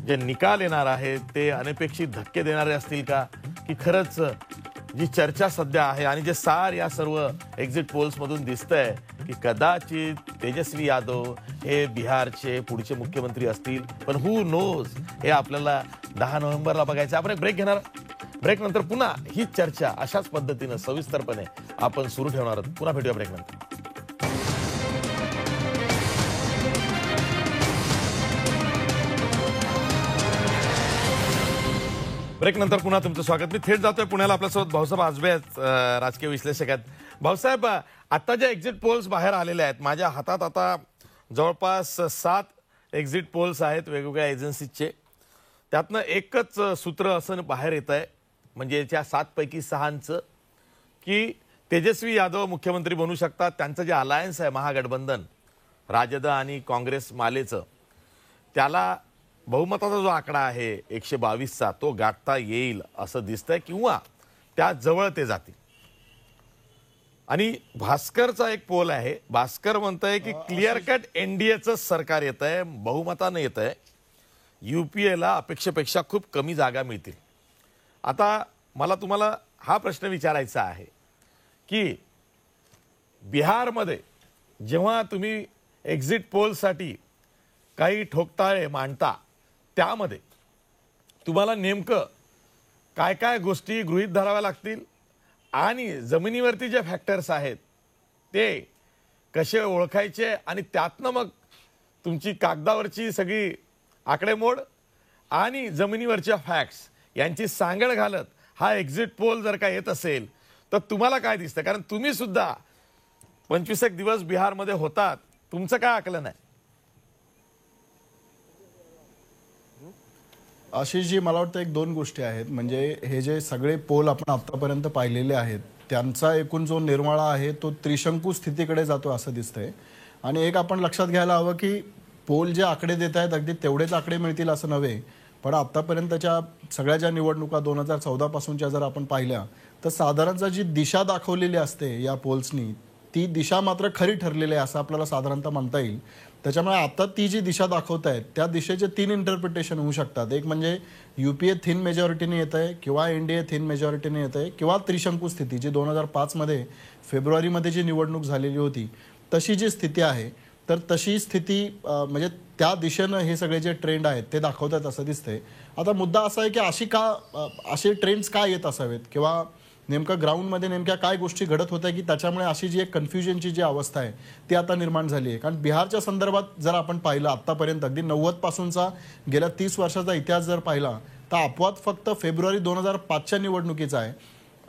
जे निकाल येणार आहेत ते अनपेक्षित धक्के देणारे असतील का, की खरंच जी चर्चा सध्या आहे आणि जे सार या सर्व एक्झिट पोल्स मधून दिसतंय की कदाचित तेजस्वी यादव हे बिहारचे पुढचे मुख्यमंत्री असतील. पण हु नोज, हे आपल्याला 10 नोव्हेंबरला बघायचं. आपण एक ब्रेक घेणार. ब्रेक नंतर पुन्हा ही चर्चा अशाच पद्धतीनं सविस्तरपणे आपण सुरू ठेवणार आहोत. पुन्हा भेटूया ब्रेक नंतर. ब्रेक नंतर पुन्हा तुमचं स्वागत. मी थेट जातोय पुण्याला. आपल्यासोबत भाऊसाहेब आजबे आहेत, राजकीय विश्लेषक आहेत. भाऊसाहेब, आता जे एक्झिट पोल्स बाहेर आलेले आहेत, माझ्या हातात आता जवळपास 7 एक्झिट पोल्स आहेत वेगवेगळ्या एजन्सीजचे. त्यातनं एकच सूत्र असं बाहेर येत आहे, म्हणजे त्या 7 पैकी 6 की तेजस्वी यादव मुख्यमंत्री बनू शकतात. त्यांचं जे अलायन्स आहे महागठबंधन, राजद आणि काँग्रेस मालेचं, त्याला बहुमताचा जो आकडा आहे 122चा तो गाठता येईल असं दिसतंय, किंवा त्या जवळ ते जातील. आणि भास्करचा एक पोल आहे. भास्कर म्हणतंय की क्लिअर कट एनडीएचं सरकार येत आहे, बहुमतानं येत आहे. युपीएला अपेक्षेपेक्षा खूप कमी जागा मिळतील. आता मला तुम्हाला हा प्रश्न विचारायचा आहे की बिहारमध्ये जेव्हा तुम्ही एक्झिट पोलसाठी काही ठोकताळे मांडता, त्यामध्ये तुम्हाला नेमकं काय काय गोष्टी गृहीत धराव्या लागतील आणि जमिनीवरती जे फॅक्टर्स आहेत ते कसे ओळखायचे आणि त्यातनं मग तुमची कागदावरची सगळी आकडेमोड आणि जमिनीवरच्या फॅक्ट्स यांची सांगड घालत हा एक्झिट पोल जर का येत असेल तर तुम्हाला काय दिसतं? कारण तुम्ही सुद्धा 25 दिवस बिहारमध्ये होतात, तुमचं काय आकलन आहे? आशिषजी, मला वाटतं एक दोन गोष्टी आहेत. म्हणजे हे जे सगळे पोल आपण आतापर्यंत पाहिलेले आहेत त्यांचा एकूण जो निर्माळा आहे तो त्रिशंकू स्थितीकडे जातो असं दिसतंय. आणि एक आपण लक्षात घ्यायला हवं की पोल जे आकडे देत आहेत अगदी तेवढेच आकडे मिळतील असं नव्हे, पण आतापर्यंतच्या सगळ्या ज्या निवडणुका 2014 पासूनच्या जर आपण पाहिल्या तर साधारणतः जी दिशा दाखवलेली असते या पोल्सनी ती दिशा मात्र खरी ठरलेली आहे असं आपल्याला साधारणतः म्हणता येईल. त्याच्यामुळे आता ती जी दिशा दाखवत आहेत त्या दिशेचे 3 इंटरप्रिटेशन होऊ शकतात. एक म्हणजे युपीए थिन मेजॉरिटीने येत आहे किंवा एनडीए थिन मेजॉरिटीने येत आहे किंवा त्रिशंकू स्थिती जी 2005 मध्ये फेब्रुवारीमध्ये जी निवडणूक झालेली होती तशी जी स्थिती आहे, तर तशी स्थिती म्हणजे त्या दिशेनं हे सगळे जे ट्रेंड आहेत ते दाखवतात असं दिसतंय. आता मुद्दा असा आहे की असे ट्रेंड्स का येत असावेत किंवा नेमकं ग्राउंडमध्ये नेमक्या काय गोष्टी घडत होत्या की त्याच्यामुळे अशी जी एक कन्फ्युजनची जी अवस्था आहे ती आता निर्माण झाली आहे. कारण बिहारच्या संदर्भात जर आपण पाहिलं आत्तापर्यंत अगदी 90 पासूनचा गेल्या 30 वर्षाचा इतिहास जर पाहिला तर अपवाद फक्त फेब्रुवारी 2005च्या निवडणुकीचा आहे.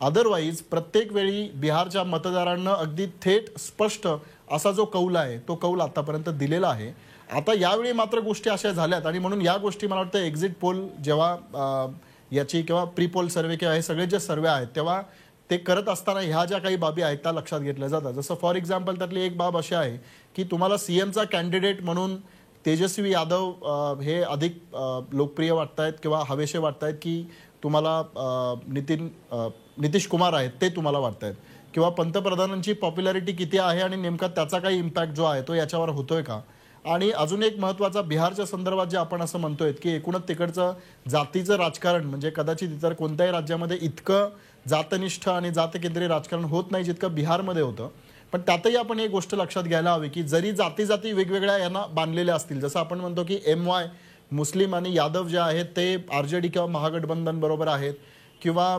अदरवाईज प्रत्येक वेळी बिहारच्या मतदारांना अगदी थेट स्पष्ट असा जो कौल आहे तो कौल आतापर्यंत दिलेला आहे. आता यावेळी मात्र गोष्टी अशा झाल्यात आणि म्हणून या गोष्टी मला वाटतं एक्झिट पोल जेव्हा याची किंवा प्री पोल सर्वे किंवा हे सगळे जे सर्वे आहेत तेव्हा ते करत असताना ह्या ज्या काही बाबी आहेत त्या लक्षात घेतल्या जातात. जसं फॉर एक्झाम्पल त्यातली एक बाब अशी आहे की तुम्हाला सीएमचा कॅन्डिडेट म्हणून तेजस्वी यादव हे अधिक लोकप्रिय वाटतायत किंवा हवेशे वाटतायत की तुम्हाला नितीश कुमार आहेत ते तुम्हाला वाटतायत किंवा पंतप्रधानांची पॉप्युलॅरिटी किती आहे आणि नेमका त्याचा काही इम्पॅक्ट जो आहे तो याच्यावर होतोय का. आणि अजून एक महत्त्वाचा बिहारच्या संदर्भात जे आपण असं म्हणतोय की एकूणच तिकडचं जातीचं राजकारण म्हणजे कदाचित इतर कोणत्याही राज्यामध्ये इतकं जातनिष्ठ आणि जातकेंद्रीय राजकारण होत नाही जितकं बिहारमध्ये होतं. पण त्यातही आपण एक गोष्ट लक्षात घ्यायला हवी की जरी जाती वेगवेगळ्या यांना बांधलेल्या असतील, जसं आपण म्हणतो की MY मुस्लिम आणि यादव जे आहेत ते RJD किंवा महागठबंधन बरोबर आहेत किंवा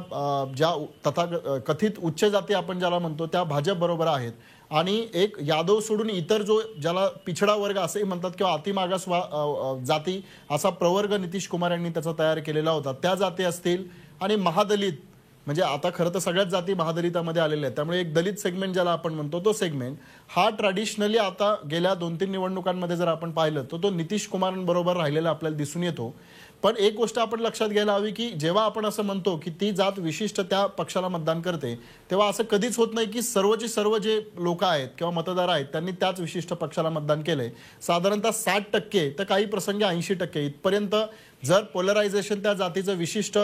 ज्या कथित उच्च जाती आपण ज्याला म्हणतो त्या भाजप बरोबर आहेत आणि एक यादव सोडून इतर जो ज्याला पिछडा वर्ग असंही म्हणतात किंवा अतिमागास जाती असा प्रवर्ग नितीश कुमार यांनी त्याचा तयार केलेला होता त्या जाती असतील आणि महादलित म्हणजे आता खरं तर सगळ्याच जाती महादलितामध्ये आलेल्या आहेत. त्यामुळे एक दलित सेगमेंट ज्याला आपण म्हणतो तो सेगमेंट हा ट्रॅडिशनली आता गेल्या 2-3 निवडणुकांमध्ये जर आपण पाहिलं तर तो नितीश कुमारांबरोबर राहिलेला आपल्याला दिसून येतो. पण एक गोष्ट आपण लक्षात घ्यायला हवी की जेव्हा आपण असं म्हणतो की ती जात विशिष्ट त्या पक्षाला मतदान करते तेव्हा असं कधीच होत नाही की सर्वचे सर्व जे लोक आहेत किंवा मतदार आहेत त्यांनी त्याच विशिष्ट पक्षाला मतदान केलंय. साधारणतः 60% तर काही प्रसंगी 80% इथपर्यंत जर पोलरायझेशन त्या जातीचं विशिष्ट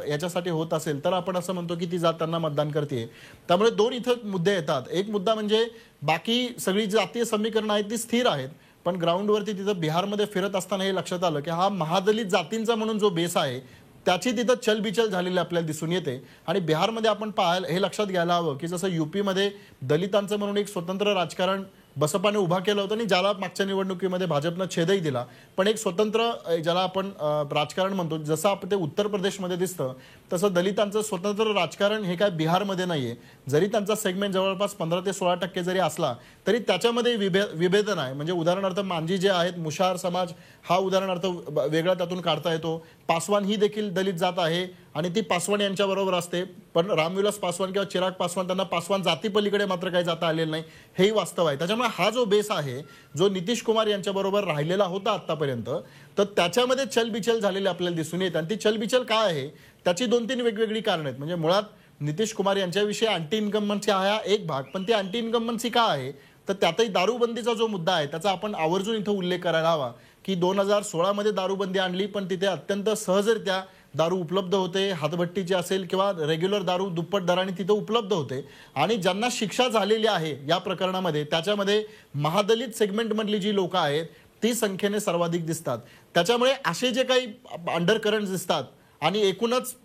याच्यासाठी होत असेल तर आपण असं म्हणतो की ती जात त्यांना मतदान करते. त्यामुळे 2 इथं मुद्दे येतात. एक मुद्दा म्हणजे बाकी सगळी जातीय समीकरणं आहेत ती स्थिर आहेत, पण ग्राउंडवरती तिथं बिहारमध्ये फिरत असताना हे लक्षात आलं की हा महादलित जातींचा म्हणून जो बेस आहे त्याची तिथं चलबिचल झालेली आपल्याला दिसून येते. आणि बिहारमध्ये आपण पाहायला हे लक्षात घ्यायला हवं की जसं यूपीमध्ये दलितांचं म्हणून एक स्वतंत्र राजकारण बसपाने उभा केलं होतं आणि ज्याला मागच्या निवडणुकीमध्ये भाजपनं छेदही दिला, पण एक स्वतंत्र ज्याला आपण राजकारण म्हणतो जसं आपण ते उत्तर प्रदेशमध्ये दिसतं तसं दलितांचं स्वतंत्र राजकारण हे काय बिहारमध्ये नाहीये. जरी त्यांचा सेगमेंट जवळपास 15 ते 16% जरी असला तरी त्याच्यामध्ये विभेदन आहे. म्हणजे उदाहरणार्थ मांझी जे आहेत मुशार समाज हा उदाहरणार्थ वेगळा त्यातून काढता येतो. पासवान ही देखील दलित जात आहे आणि ती पासवान यांच्याबरोबर असते, पण रामविलास पासवान किंवा चिराग पासवान त्यांना पासवान जातीपलीकडे मात्र काही जाता आलेलं नाही हेही वास्तव आहे. त्याच्यामुळे हा जो बेस आहे जो नितीश कुमार यांच्याबरोबर राहिलेला होता आतापर्यंत तर त्याच्यामध्ये चलबिचल झालेली आपल्याला दिसून येते. आणि ती चलबिचल काय आहे त्याची 2-3 वेगवेगळी कारणं आहेत. म्हणजे मुळात नितीश कुमार यांच्याविषयी अँटी इन्कम्बन्सी हा एक भाग, पण ती अँटी इन्कम्बन्सी का आहे तर त्यातही दारूबंदीचा जो मुद्दा आहे त्याचा आपण आवर्जून इथं उल्लेख करायला हवा की 2016 मध्ये दारूबंदी आणली पण तिथे अत्यंत सहजरित्या दारू उपलब्ध होते, हातभट्टीची असेल किंवा रेग्युलर दारू दुप्पट दराने तिथं उपलब्ध होते. आणि ज्यांना शिक्षा झालेली आहे या प्रकरणामध्ये त्याच्यामध्ये महादलित सेगमेंटमधली जी लोक आहेत ती संख्येने सर्वाधिक दिसतात. त्याच्यामुळे असे जे काही अंडरकरंट दिसतात आणि एकूणच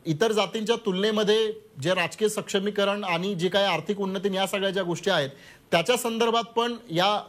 इतर जातींच्या तुलनेमध्ये जे राजकीय सक्षमीकरण आणि जे काही आर्थिक उन्नती या सगळ्या ज्या गोष्टी आहेत त्याच्या संदर्भात पण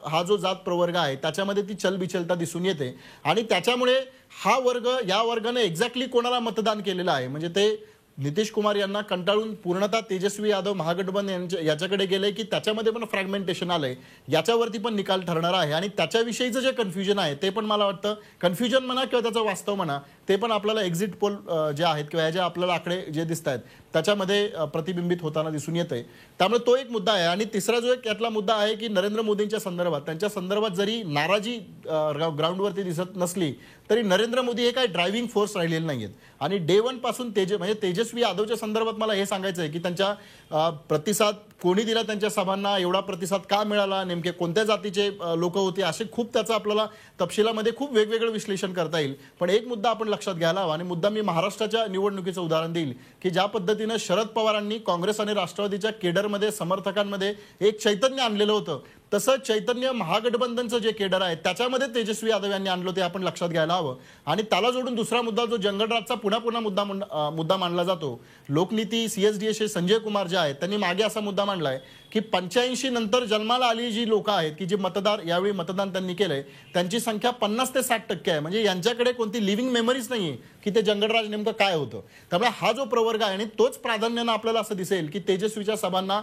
हा जो जात प्रवर्ग आहे त्याच्यामध्ये ती चलबिचलता दिसून येते. आणि त्याच्यामुळे हा वर्ग या वर्गाने एक्झॅक्टली कोणाला मतदान केलेलं आहे म्हणजे ते नितीश कुमार यांना कंटाळून पूर्णतः तेजस्वी यादव महागठबंधन याच्याकडे गेले की त्याच्यामध्ये पण फ्रॅगमेंटेशन आलंय, याच्यावरती पण निकाल ठरणार आहे. आणि त्याच्याविषयीचं जे कन्फ्युजन आहे ते पण मला वाटतं कन्फ्युजन म्हणा किंवा त्याचं वास्तव म्हणा ते पण आपल्याला एक्झिट पोल जे आहेत किंवा या जे आपल्याला आकडे जे दिसत आहेत त्याच्यामध्ये प्रतिबिंबित होताना दिसून येते. त्यामुळे तो एक मुद्दा आहे. आणि तिसरा जो एक यातला मुद्दा आहे की नरेंद्र मोदींच्या संदर्भात त्यांच्या संदर्भात जरी नाराजी ग्राउंडवरती दिसत नसली तरी नरेंद्र मोदी हे काही ड्रायव्हिंग फोर्स राहिलेले नाहीयेत. आणि डे वन पासून तेजस्वी यादवच्या संदर्भात मला हे सांगायचं आहे की त्यांच्या प्रतिसाद कोणी दिला, त्यांच्या सभांना एवढा प्रतिसाद का मिळाला, नेमके कोणत्या जातीचे लोक होते, असे खूप त्याचं आपल्याला तपशिलामध्ये खूप वेगवेगळं विश्लेषण करता येईल. पण एक मुद्दा आपण लक्षात घ्यायला हवा आणि मुद्दा मी महाराष्ट्राच्या निवडणुकीचं उदाहरण देईल की ज्या पद्धतीनं शरद पवारांनी काँग्रेस आणि राष्ट्रवादीच्या केडरमध्ये समर्थकांमध्ये एक चैतन्य आणलेलं होतं तसं चैतन्य महागठबंधनचं जे केडर आहे त्याच्यामध्ये तेजस्वी यादव यांनी आणलं ते आपण लक्षात घ्यायला हवं. आणि त्याला जोडून दुसरा मुद्दा जो जंगलराजचा पुन्हा मुद्दा मांडला जातो लोकनीती CSDचे संजय कुमार जे आहेत त्यांनी मागे असा मुद्दा मांडलाय की 85 नंतर जन्माला आलेली जी लोक आहेत की जे मतदार यावेळी मतदान त्यांनी केलंय त्यांची संख्या 50 ते 60% आहे. म्हणजे यांच्याकडे कोणती लिव्हिंग मेमरीज नाहीये की ते जंगलराज नेमकं काय होतं. त्यामुळे हा जो प्रवर्ग आहे आणि तोच प्राधान्यानं आपल्याला असं दिसेल की तेजस्वीच्या सभांना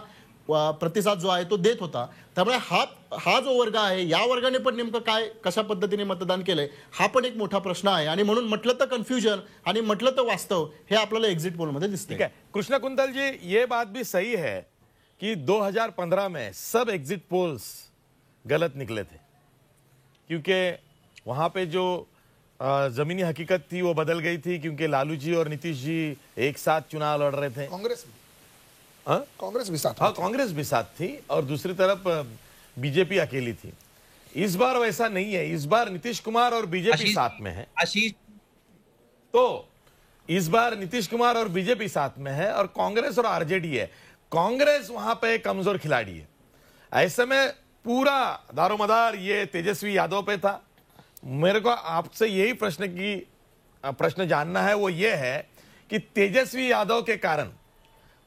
प्रतिसाद जो आहे तो देत होता. त्यामुळे हा जो वर्ग आहे या वर्गाने पण नेमकं काय कशा पद्धतीने मतदान केलंय हा पण एक मोठा प्रश्न आहे. आणि म्हणून म्हटलं तर कन्फ्युजन आणि म्हटलं तर वास्तव हे आपल्याला एक्झिट पोलमध्ये दिसते. कृष्णा कुंतल जी, ये बात भी सही है कि 2015 में सब एग्जिट पोल्स गलत निकले थे क्योंकि वहां पे जो जमीनी हकीकत थी वो बदल गई थी क्योंकि लालू जी और नीतीश जी एक साथ चुनाव लड़ रहे थे. कांग्रेस भी साथ, हाँ कांग्रेस भी साथ थी और दूसरी तरफ बीजेपी अकेली थी. इस बार वैसा नहीं है. इस बार नीतीश कुमार और बीजेपी साथ में है. तो इस बार नीतीश कुमार और बीजेपी साथ में है और कांग्रेस और आरजेडी है. कांग्रेस वहां पे कमजोर खिलाड़ी है. ऐसे में पूरा दारोमदार ये तेजस्वी यादव पे था. मेरे को आपसे यही प्रश्न जानना है, वो ये है कि तेजस्वी यादव के कारण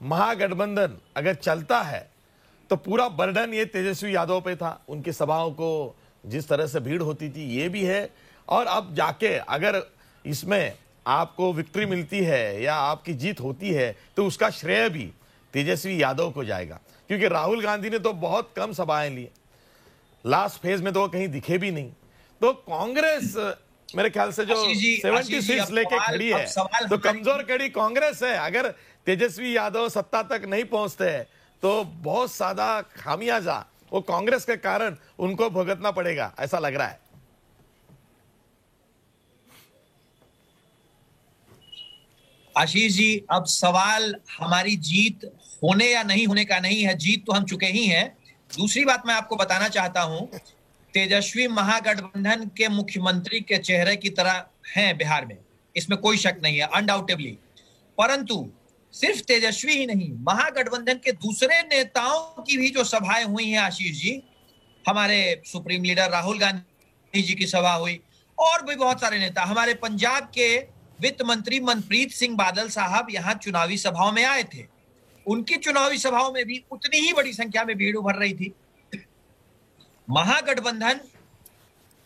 महागठबंधन अगर चलता है तो पूरा बर्डन ये तेजस्वी यादव पे था. उनकी सभाओं को जिस तरह से भीड़ होती थी ये भी है. और अब जाके अगर इसमें आपको विक्ट्री मिलती है या आपकी जीत होती है तो उसका श्रेय भी तेजस्वी यादव को जाएगा क्योंकि राहुल गांधी ने तो बहुत कम सभाएं ली. लास्ट फेज में तो वो कहीं दिखे भी नहीं. तो कांग्रेस मेरे ख्याल से जो 70 सीट्स लेके खड़ी है तो कमजोर कड़ी कांग्रेस है. अगर तेजस्वी यादव सत्ता तक नहीं पहुंचते तो बहुत ज्यादा खामियाजा वो कांग्रेस के कारण उनको भुगतना पड़ेगा ऐसा लग रहा है. आशीष जी, अब सवाल हमारी जीत होने या नहीं होने का नहीं है. जीत तो हम चुके ही हैं. दूसरी बात मैं आपको बताना चाहता हूं, तेजस्वी महागठबंधन के मुख्यमंत्री के चेहरे की तरह हैं बिहार में, इसमें कोई शक नहीं है, अनडाउटेबली. परंतु सिर्फ तेजस्वी ही नहीं, महागठबंधन के दूसरे नेताओं की भी जो सभाएं हुई हैं आशीष जी, हमारे सुप्रीम लीडर राहुल गांधी जी की सभा हुई और भी बहुत सारे नेता, हमारे पंजाब के वित्त मंत्री मनप्रीत सिंह बादल साहब यहां चुनावी सभाओं में आए थे. उनकी चुनावी सभाओं में भी उतनी ही बड़ी संख्या में भीड़ उभर रही थी. महागठबंधन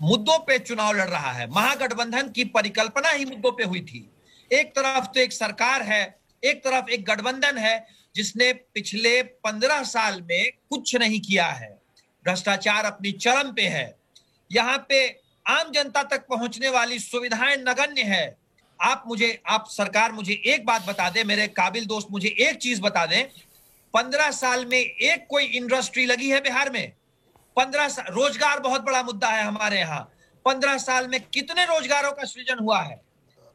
मुद्दों पे चुनाव लड़ रहा है. महागठबंधन की परिकल्पना ही मुद्दों पे हुई थी. एक तरफ तो एक सरकार है, एक तरफ एक गठबंधन है जिसने पिछले 15 साल में कुछ नहीं किया है. भ्रष्टाचार अपनी चरम पे है. यहां पे आम जनता तक पहुंचने वाली सुविधाएं नगण्य है. आप सरकार मुझे एक बात बता दे, मेरे काबिल दोस्त मुझे एक चीज बता दें, 15 साल में एक कोई इंडस्ट्री लगी है बिहार में? 15 साल, रोजगार बहुत बड़ा मुद्दा है हमारे यहाँ. 15 साल में कितने रोजगारों का सृजन हुआ है?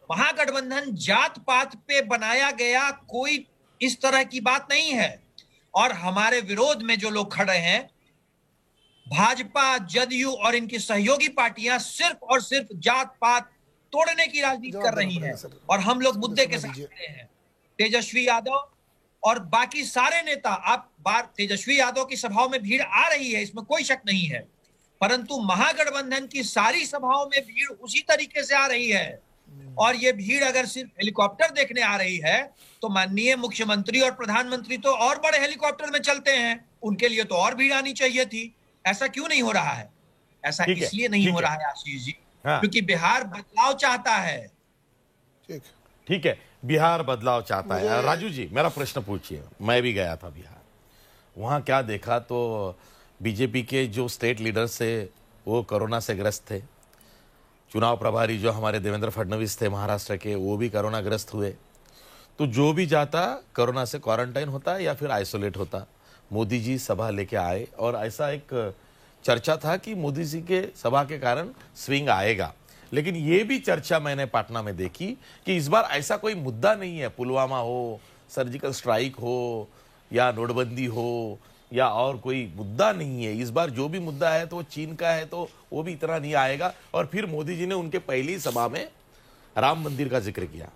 महागठबंधन जात पात पे बनाया गया कोई इस तरह की बात नहीं है. और हमारे विरोध में जो लोग खड़े हैं, भाजपा, जदयू और इनकी सहयोगी पार्टियां सिर्फ और सिर्फ जात पात तोड़ने की राजनीति कर रही है और हम लोग मुद्दे के साथ खड़े हैं। तेजस्वी यादव और बाकी सारे नेता, आप तेजस्वी यादव की सभाओं में भीड़ आ रही है, इसमें कोई शक नहीं है, परंतु महागठबंधन की सारी सभाओं में भीड़ उसी तरीके से आ रही है। और ये भीड़ अगर सिर्फ हेलीकॉप्टर देखने आ रही है तो माननीय मुख्यमंत्री और प्रधानमंत्री तो और बड़े हेलीकॉप्टर में चलते हैं, उनके लिए तो और भीड़ आनी चाहिए थी। ऐसा क्यों नहीं हो रहा है? ऐसा इसलिए नहीं हो रहा है आशीष जी, क्योंकि बिहार बदलाव चाहता है। ठीक है, बिहार बदलाव चाहता है। राजू जी, मेरा प्रश्न पूछिए। मैं भी गया था बिहार, वहां क्या देखा तो बीजेपी के जो स्टेट लीडर्स थे वो कोरोना से ग्रस्त थे। चुनाव प्रभारी जो हमारे देवेंद्र फडणवीस थे महाराष्ट्र के, वो भी कोरोना ग्रस्त हुए। तो जो भी जाता कोरोना से क्वारंटाइन होता या फिर आइसोलेट होता। मोदी जी सभा लेके आए और ऐसा एक चर्चा था कि मोदी जी के सभा के कारण स्विंग आएगा। लेकिन ये भी चर्चा मैंने पटना में देखी कि इस बार ऐसा कोई मुद्दा नहीं है, पुलवामा हो, सर्जिकल स्ट्राइक हो या नोटबंदी हो या और कोई मुद्दा नहीं है। इस बार जो भी मुद्दा है तो वो चीन का है, तो वो भी इतना नहीं आएगा। और फिर मोदी जी ने उनके पहली सभा में राम मंदिर का जिक्र किया।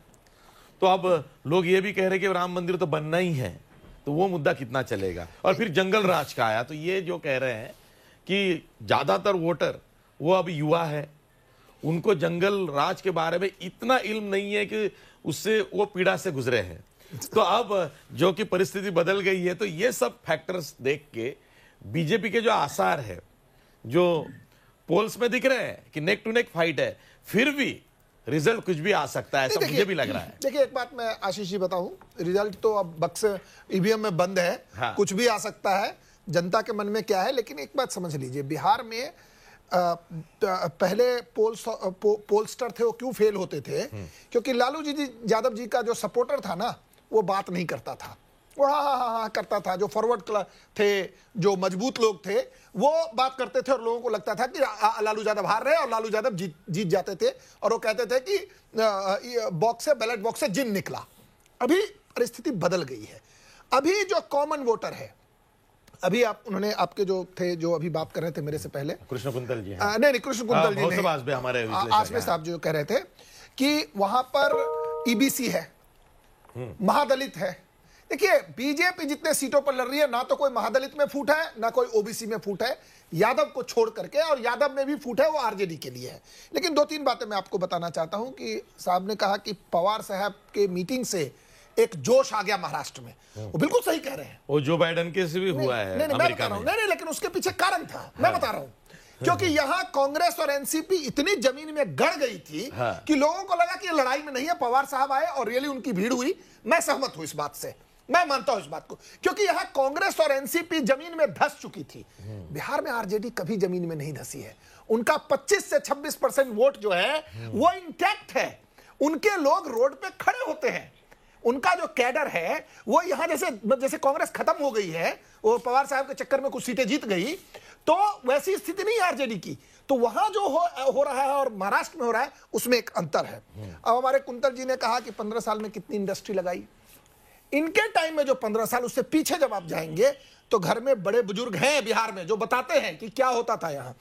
तो अब लोग ये भी कह रहे कि राम मंदिर तो बनना ही है, तो वो मुद्दा कितना चलेगा। और फिर जंगल राज का आया, तो ये जो कह रहे हैं कि ज्यादातर वोटर वो अब युवा है, उनको जंगल राज के बारे में इतना इल्म नहीं है कि उससे वो पीड़ा से गुजरे हैं। तो अब जो कि परिस्थिति बदल गई है, तो ये सब फैक्टर्स देख के बीजेपी के जो आसार है, जो पोल्स में दिख रहे हैं कि नेक टू नेक फाइट है, फिर भी रिजल्ट कुछ भी आ सकता है, ऐसा मुझे भी लग रहा है। देखिए, एक बात मैं आशीष जी बताऊं, रिजल्ट तो अब बक्स ईवीएम में बंद है। हाँ। कुछ भी आ सकता है, जनता के मन में क्या है। लेकिन एक बात समझ लीजिए, बिहार में पहले पोलस्टर थे वो क्यों फेल होते थे? क्योंकि लालू जी यादव जी का जो सपोर्टर था ना, वो बात नहीं करता था, वो हाँ करता था। जो फॉरवर्ड थे, जो मजबूत लोग थे, वो बात करते थे और लोगों को लगता था कि लालू यादव हार रहे हैं और लालू यादव जीत जाते थे। और वो कहते थे कि बॉक्स से, बैलेट बॉक्स से जिन निकला। अभी परिस्थिति बदल गई है। अभी जो कॉमन वोटर है, अभी उन्होंने आपके जो थे, जो अभी बात कर रहे थे मेरे से पहले, कृष्ण कुंतल जी, नहीं कृष्ण कुंतल जी नहीं, हमारे आसमे साहब जो कह रहे थे कि वहां पर ईबीसी है, महादलित है। देखिए, बीजेपी जितने सीटों पर लड़ रही है, ना तो कोई महादलित में फूट है, ना कोई ओबीसी में फूट है, यादव को छोड़ करके। और यादव में भी फूट है, वो आरजेडी के लिए है। लेकिन 2-3 बातें मैं आपको बताना चाहता हूं कि साहब ने कहा कि पवार साहब के मीटिंग से एक जोश आ गया महाराष्ट्र में। वो बिल्कुल सही कह रहे हैं। वो जो बाइडेन के से भी हुआ है अमेरिका में। नहीं, लेकिन उसके पीछे कारण था, मैं बता रहा हूं। क्योंकि यहां कांग्रेस और एनसीपी इतनी जमीन में गड़ गई थी कि लोगों को लगा कि ये लड़ाई में नहीं है। पवार साहब आए और रियली उनकी भीड़ हुई। मैं सहमत हूं इस बात से, मैं मानता हूं इस बात को, क्योंकि यहां कांग्रेस और एनसीपी जमीन में धंस चुकी थी। बिहार में आरजेडी कभी जमीन में नहीं धंसी है। उनका 25 से 26% वोट जो है वो इंटैक्ट है। उनके लोग रोड पे खड़े होते हैं। उनका जो कैडर है वो यहां जैसे कांग्रेस खत्म हो गई है, वो पवार साहब के चक्कर में कुछ सीटें जीत गई, तो वैसी स्थिति नहीं है आरजेडी की। तो वहां जो हो रहा है और महाराष्ट्र में हो रहा है, उसमें एक अंतर है। अब हमारे कुंतल जी ने कहा कि 15 साल में कितनी इंडस्ट्री लगाई। इनके टाइम में जो 15 साल, उससे पीछे जब आप जाएंगे तो घर में बड़े बुजुर्ग हैं बिहार में जो बताते हैं कि क्या होता था यहां।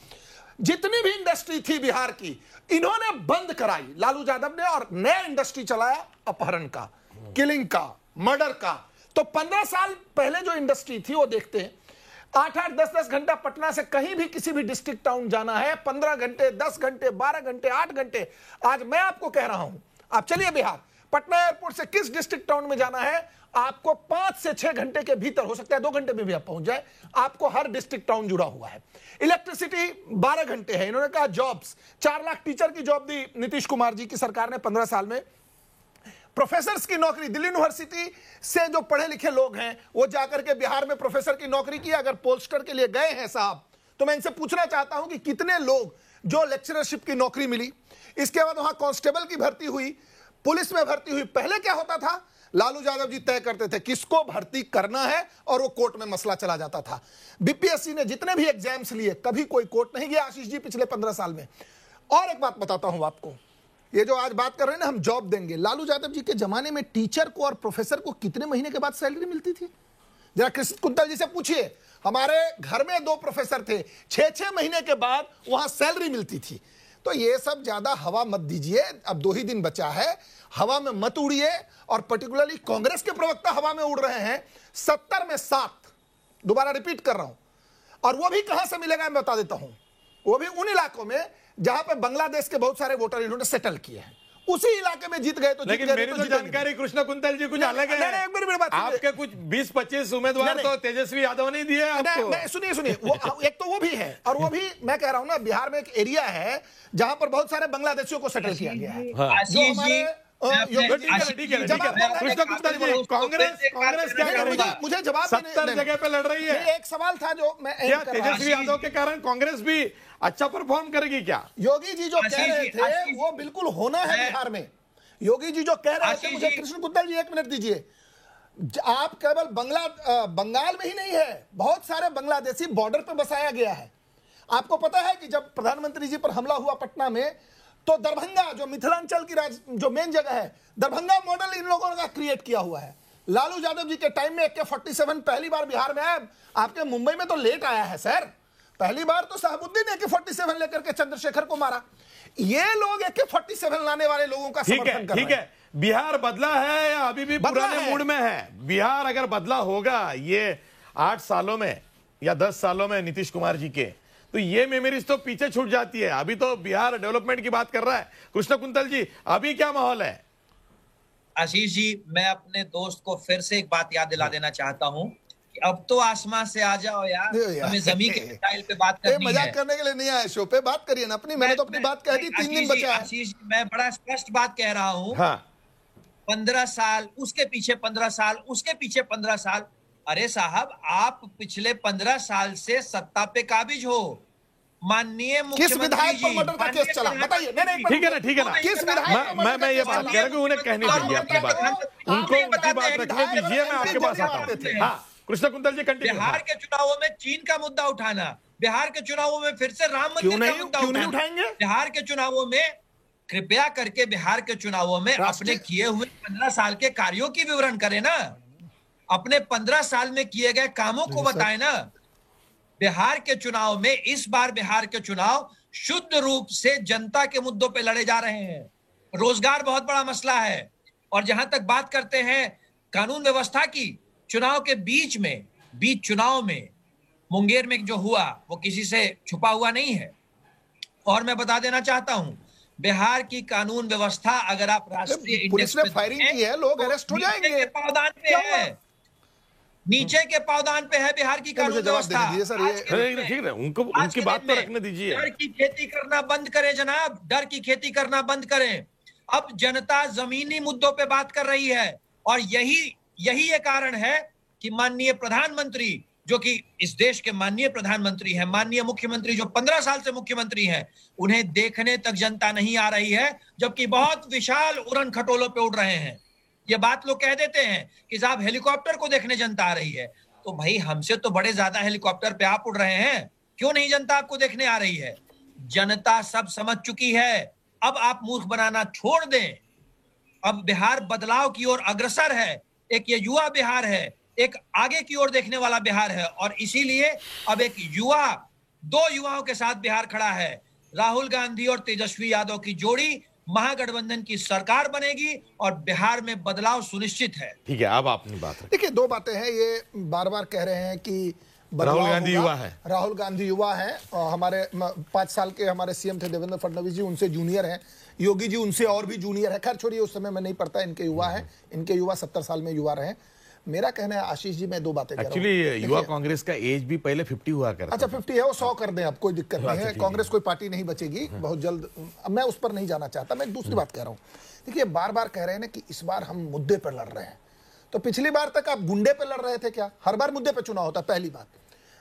जितनी भी इंडस्ट्री थी बिहार की, इन्होंने बंद कराई लालू यादव ने, और नया इंडस्ट्री चलाया अपहरण का, किलिंग का, मर्डर का। तो 15 साल पहले जो इंडस्ट्री थी वो देखते हैं, 8-8, 10-10 घंटा पटना से कहीं भी किसी भी डिस्ट्रिक्ट टाउन जाना है, 15 घंटे, 10 घंटे, 12 घंटे, 8 घंटे। आज मैं आपको कह रहा हूं, आप चलिए बिहार, पटना एयरपोर्ट से किस डिस्ट्रिक्ट टाउन में जाना है, आपको 5 से 6 घंटे के भीतर, हो सकता है 2 घंटे में भी आप पहुंच जाए, आपको हर डिस्ट्रिक्ट टाउन जुड़ा हुआ है। इलेक्ट्रिसिटी 12 घंटे है। इन्होंने कहा जॉब्स, 4 लाख टीचर की जॉब दी नीतीश कुमार जी की सरकार ने 15 साल में। प्रोफेसर्स की नौकरी, दिल्ली यूनिवर्सिटी से जो पढ़े लिखे लोग हैं वो जाकर के बिहार में प्रोफेसर की नौकरी की। अगर पोस्टर के लिए गए हैं साहब, तो मैं इनसे पूछना चाहता हूं कि कितने लोग जो लेक्चरशिप की नौकरी मिली। इसके बाद वहां कांस्टेबल की भर्ती हुई, पुलिस में भर्ती हुई। पहले क्या होता था, लालू यादव जी तय करते थे किसको भर्ती करना है और वो कोर्ट में मसला चला जाता था। बीपीएससी ने जितने भी एग्जाम्स लिए, कभी कोई कोर्ट नहीं गया आशीष जी पिछले 15 साल में। और एक बात बताता हूं आपको, ये जो आज बात कर रहे हैं ना, हम जॉब देंगे, लालू यादव जी के जमाने में टीचर को और प्रोफेसर को कितने महीने के बाद सैलरी मिलती थी? जरा कृष्ण कुंतल जी से पूछिए। हमारे घर में 2 प्रोफेसर थे, 6-6 महीने के बाद वहां सैलरी मिलती थी। तो ये सब ज्यादा हवा मत दीजिए, अब 2 ही दिन बचा है, हवा में मत उड़िए। और पर्टिकुलरली कांग्रेस के प्रवक्ता हवा में उड़ रहे हैं, 70 में 7, दोबारा रिपीट कर रहा हूं। और वो भी कहां से मिलेगा मैं बता देता हूं, वो भी उन इलाकों में जहां पे बांग्लादेश के बहुत सारे वोटर इन्होंने सेटल किए हैं, उसी इलाके में जीत गए तो लेकिन जीत गए, मेरी तो जानकारी कृष्ण कुंतल जी कुछ अलग है। नहीं, एक मेरी बात सुनिए। आपके कुछ 20-25 उम्मीदवार तो तेजस्वी यादव ने दिए आपको। सुनिए वो एक तो वो भी है, और वो भी मैं कह रहा हूं ना, बिहार में एक एरिया है जहां पर बहुत सारे बांग्लादेशियों को सेटल किया गया है, जो हमारे ठीक है कृष्ण कुंतल जी, कांग्रेस क्या करेगी? मुझे जवाब 70 जगह पे लड़ रही है। एक सवाल था जो मैं क्या तेजस्वी यादव के कारण कांग्रेस भी अच्छा परफॉर्म करेगी क्या? योगी जी जो कह रहे थे वो बिल्कुल होना है बिहार में। योगी जी जो कह रहे थे, मुझे कृष्ण कुंतल जी 1 मिनट दीजिए। आप केवल बंगाल में ही नहीं है, बहुत सारे बांग्लादेशी बॉर्डर पे बसाया गया है। आपको पता है कि जब प्रधानमंत्री जी पर हमला हुआ पटना में, तो दरभंगा जो मिथिलांचल की जो मेन जगह है, दरभंगा मॉडल इन लोगों का क्रिएट किया हुआ है। लालू यादव जी के टाइम में AK-47 पहली बार बिहार में आया। आपके मुंबई में तो लेट आया है सर, पहली बार तो शहाबुद्दीन AK-47 लेकर के चंद्रशेखर को मारा। ये लोग AK-47 लाने वाले लोगों का समर्थन कर रहे हैं। ठीक है, बिहार बदला है या अभी भी पुराने मूड में है? बिहार अगर बदला होगा ये 8 सालों में या 10 सालों में नीतीश कुमार जी के, तो ये मेमोरीज तो पीछे छूट जाती है। अभी तो बिहार डेवलपमेंट की बात कर रहा है। कृष्ण कुंतल जी, अभी क्या माहौल है? आशीष जी, मैं अपने दोस्त को फिर से एक बात याद दिला देना चाहता हूं कि अब तो आसमां से आ जाओ यार, हमें जमीन के स्टाइल पे बात करनी है। मजाक करने के लिए नहीं आए, शो पे बात करिए ना अपनी। मैंने तो अपनी बात कह दी, 3 दिन बचा है। आशीष, मैं बड़ा स्पष्ट बात कह रहा हूं। हाँ, 15 साल, उसके पीछे 15 साल, उसके पीछे 15 साल। अरे साहब, आप पिछले 15 साल से सत्ता पे काबिज हो। माननीय किस विधायक पर मर्डर का केस चला बताइए? ठीक है ना, ठीक है ना। किस विधायक मैं ये बात कह रहा हूँ, उन्हें कहनी चाहिए अपनी बात, उनको उनकी बात रखने दीजिए। मैं आपके पास आता हूँ। हाँ, कृष्ण कुंतल जी कंटिन्यू। बिहार के चुनावों में चीन का मुद्दा उठाना, बिहार के चुनावों में फिर से राम मंदिर का मुद्दा उठाएंगे। बिहार के चुनावों में कृपया करके बिहार के चुनावों में अपने किए हुए 15 साल के कार्यों की विवरण करें ना, अपने 15 साल में किए गए कामों को बताएं ना। बिहार के चुनाव में, इस बार बिहार के चुनाव शुद्ध रूप से जनता के मुद्दों पे लड़े जा रहे हैं। रोजगार बहुत बड़ा मसला है। और जहां तक बात करते हैं कानून व्यवस्था की, चुनाव के बीच चुनाव में मुंगेर में जो हुआ वो किसी से छुपा हुआ नहीं है। और मैं बता देना चाहता हूं, बिहार की कानून व्यवस्था अगर आप राष्ट्रीय पुलिस ने फायरिंग की है, लोग अरेस्ट हो जाएंगे। पावदान पे है, नीचे के पावदान पे है बिहार की कानून व्यवस्था। ठीक है, उनको उनकी बात तो रखने दीजिए। डर की खेती करना बंद करें जनाब, डर की खेती करना बंद करें। अब जनता जमीनी मुद्दों पे बात कर रही है, और यही ये कारण है कि माननीय प्रधानमंत्री, जो कि इस देश के माननीय प्रधानमंत्री हैं, माननीय मुख्यमंत्री जो 15 साल से मुख्यमंत्री हैं, उन्हें देखने तक जनता नहीं आ रही है, जबकि बहुत विशाल उड़न खटोलों पे उड़ रहे हैं। ये बात लोग कह देते हैं कि साहब हेलीकॉप्टर को देखने जनता आ रही है, तो भाई हमसे तो बड़े ज्यादा हेलीकॉप्टर पे आप उड़ रहे हैं, क्यों नहीं जनता आपको देखने आ रही है? जनता सब समझ चुकी है। अब आप मूर्ख बनाना छोड़ दें। अब बिहार बदलाव की ओर अग्रसर है। एक ये युवा बिहार है, एक आगे की ओर देखने वाला बिहार है, और इसीलिए अब एक दो युवाओं के साथ बिहार खड़ा है। राहुल गांधी और तेजस्वी यादव की जोड़ी महागठबंधन की सरकार बनेगी और बिहार में बदलाव सुनिश्चित है। ठीक है, अब आपने बात देखिए, 2 बातें हैं। ये बार बार कह रहे हैं कि राहुल गांधी युवा है। राहुल गांधी युवा है, और हमारे 5 साल के हमारे सीएम थे देवेंद्र फडणवीस जी, उनसे जूनियर हैं। योगी जी उनसे और भी जूनियर है। खैर छोड़िए, उस समय में नहीं पड़ता, इनके युवा है, इनके युवा 70 साल में युवा रहे। मेरा कहना है आशीष जी, मैं 2 बातें कह रहा हूं। एक्चुअली युवा कांग्रेस का एज भी पहले 50 हुआ करता। अच्छा 50 है, वो 100 कर दें, अब कोई दिक्कत नहीं है। कांग्रेस कोई पार्टी नहीं बचेगी बहुत जल्द। मैं उस पर नहीं जाना चाहता। मैं दूसरी बात कह रहा हूँ। देखिए, बार बार कह रहे हैं ना कि इस बार हम मुद्दे पर लड़ रहे हैं, तो पिछली बार तक आप गुंडे पर लड़ रहे थे क्या? हर बार मुद्दे पर चुनाव होता। पहली बात,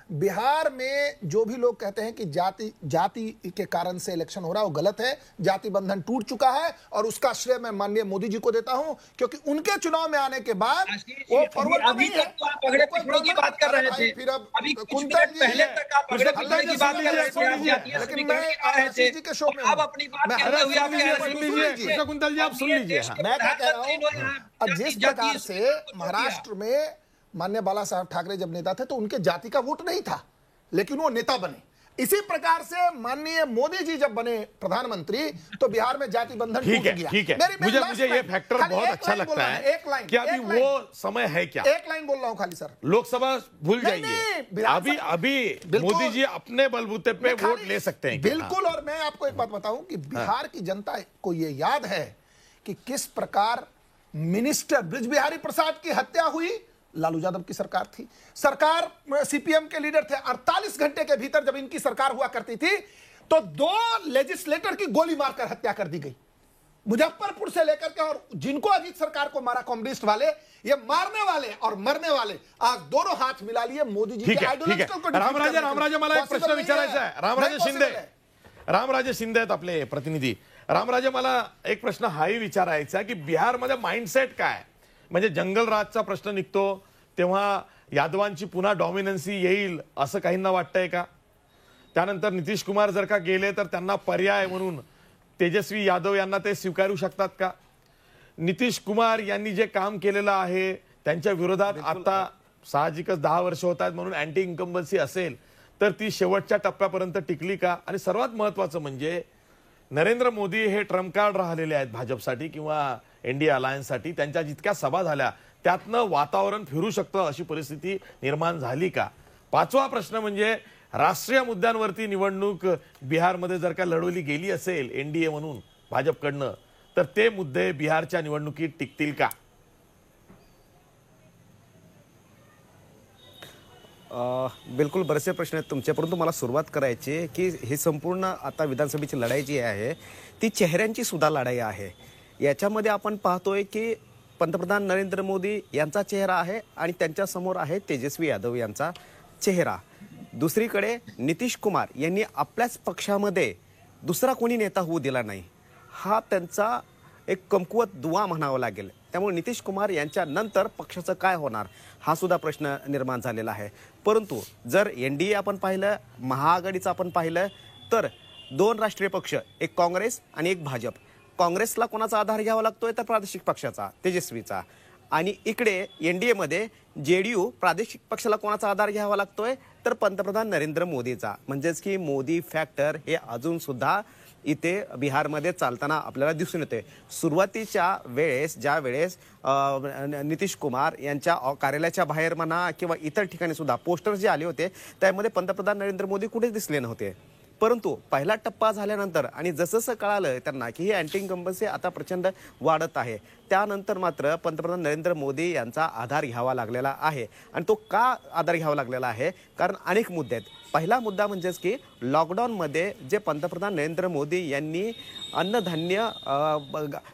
बिहार में जो भी लोग कहते हैं कि जाति के कारण से इलेक्शन हो रहा है, वो गलत है। जाति बंधन टूट चुका है, और उसका श्रेय मैं माननीय मोदी जी को देता हूं, क्योंकि उनके चुनाव में आने के बाद वो फॉरवर्ड अभी तक तो आप अगड़े पिछड़ों की बात कर रहे थे। फिर अब अभी कुंतल जी पहले तक आप अगड़े पिछड़े की बात कर रहे थे, लेकिन मैं आशीष जी के शो में अब अपनी बात कहते हुए आप कह रहे हैं। कुंतल जी, आप सुन लीजिए। मैं क्या कह रहा हूं, जिस प्रकार से महाराष्ट्र में माननीय बाला साहब ठाकरे जब नेता थे, तो उनके जाति का वोट नहीं था, लेकिन वो नेता बने। इसी प्रकार से माननीय मोदी जी जब बने प्रधानमंत्री तो बिहार में जाति बंधन टूट गया। ठीक है, मुझे ये फैक्टर बहुत अच्छा लगता है कि अभी वो समय है क्या। एक लाइन बोल रहा हूं खाली सर, लोकसभा भूल जाइए, अभी मोदी जी अपने बलबूते पे वोट ले सकते हैं। बिल्कुल। और मैं आपको एक बात बताऊं कि बिहार की जनता को ये याद है कि किस प्रकार मिनिस्टर ब्रिज बिहारी प्रसाद की हत्या हुई। लालू यादव की सरकार थी, सरकार सीपीएम के लीडर थे। 48 घंटे के भीतर जब इनकी सरकार हुआ करती थी तो 2 लेजिस्लेटर की गोली मारकर हत्या कर दी गई, मुजफ्फरपुर से लेकर के। और जिनको अजीत सरकार को मारा कम्युनिस्ट वाले, ये मारने वाले और मरने वाले आज दोनों हाथ मिला लिए मोदी जी के आइडियोलॉजिकल। रामराजे मला एक प्रश्न विचारायचा आहे। रामराजे शिंदे आहेत आपले प्रतिनिधी। रामराजे, मला एक प्रश्न हाही विचारायचा की बिहारमध्ये माइंडसेट काय, म्हणजे जंगलराजचा प्रश्न निघतो तेव्हा यादवांची पुन्हा डॉमिनन्सी येईल असं काहींना वाटतंय का? त्यानंतर नितीश कुमार जर का गेले तर त्यांना पर्याय म्हणून तेजस्वी यादव यांना ते स्वीकारू शकतात का? नितीश कुमार यांनी जे काम केलेलं आहे त्यांच्या विरोधात आता साहजिकच 10 वर्ष होत आहेत म्हणून अँटी इन्कम्बन्सी असेल तर ती शेवटच्या टप्प्यापर्यंत टिकली का? आणि सर्वात महत्वाचं म्हणजे नरेंद्र मोदी हे ट्रम्प कार्ड राहिलेले आहेत भाजपसाठी किंवा एनडीए अलायन्ससाठी। त्यांच्या जितक्या सभा झाल्या त्यातनं वातावरण फिरू शकतं अशी परिस्थिती निर्माण झाली का? 5वा प्रश्न म्हणजे राष्ट्रीय मुद्द्यांवरती निवडणूक बिहारमध्ये जर का लढवली गेली असेल एनडीए म्हणून भाजपकडनं तर ते मुद्दे बिहारच्या निवडणुकीत टिकतील का? बिलकुल बरेचसे प्रश्न आहेत तुमचे, परंतु मला सुरुवात करायची आहे की ही संपूर्ण आता विधानसभेची लढाई जी आहे ती चेहऱ्यांची सुद्धा लढाई आहे। याच्यामध्ये आपण पाहतोय की पंतप्रधान नरेंद्र मोदी यांचा चेहरा आहे आणि त्यांच्या समोर आहे तेजस्वी यादव यांचा चेहरा। दुसरीकडे नितीश कुमार यांनी आपल्याच पक्षामध्ये दुसरा कोणी नेता होऊ दिला नाही, हा त्यांचा एक कमकुवत दुवा म्हणावा लागेल। त्यामुळे नितीश कुमार यांच्या नंतर पक्षाचं काय होणार हा सुद्धा प्रश्न निर्माण झालेला आहे। परंतु जर एनडीए आपण पाहिलं, महाआघाडीचं आपण पाहिलं तर 2 राष्ट्रीय पक्ष, एक काँग्रेस आणि एक भाजप। काँग्रेसला कोणाचा आधार घ्यावा लागतोय तर प्रादेशिक पक्षाचा, तेजस्वीचा। आणि इकडे एनडीए मध्ये जेडीयू प्रादेशिक पक्षाला कोणाचा आधार घ्यावा लागतोय तर पंतप्रधान नरेंद्र मोदीचा। म्हणजेच की मोदी फॅक्टर हे अजून सुद्धा इथे बिहारमध्ये चालताना आपल्याला दिसून येते। सुरुवातीच्या वेळेस ज्या वेळेस नितीश कुमार यांच्या कार्यालयाच्या बाहेर म्हणा किंवा इतर ठिकाणी सुद्धा पोस्टर्स जे आले होते त्यामध्ये पंतप्रधान नरेंद्र मोदी कुठेच दिसले नव्हते। परंतु पहिला टप्पा झाल्यानंतर आणि जसं कळालं त्यांना की ही अँटी इन्कम्बन्सी आता प्रचंड वाढत आहे, त्यानंतर मात्र पंतप्रधान नरेंद्र मोदी यांचा आधार घ्यावा लागलेला आहे। आणि तो का आधार घ्यावा लागलेला आहे कारण अनेक मुद्दे आहेत। पहिला मुद्दा म्हणजेच की लॉकडाऊनमध्ये जे पंतप्रधान नरेंद्र मोदी यांनी अन्नधान्य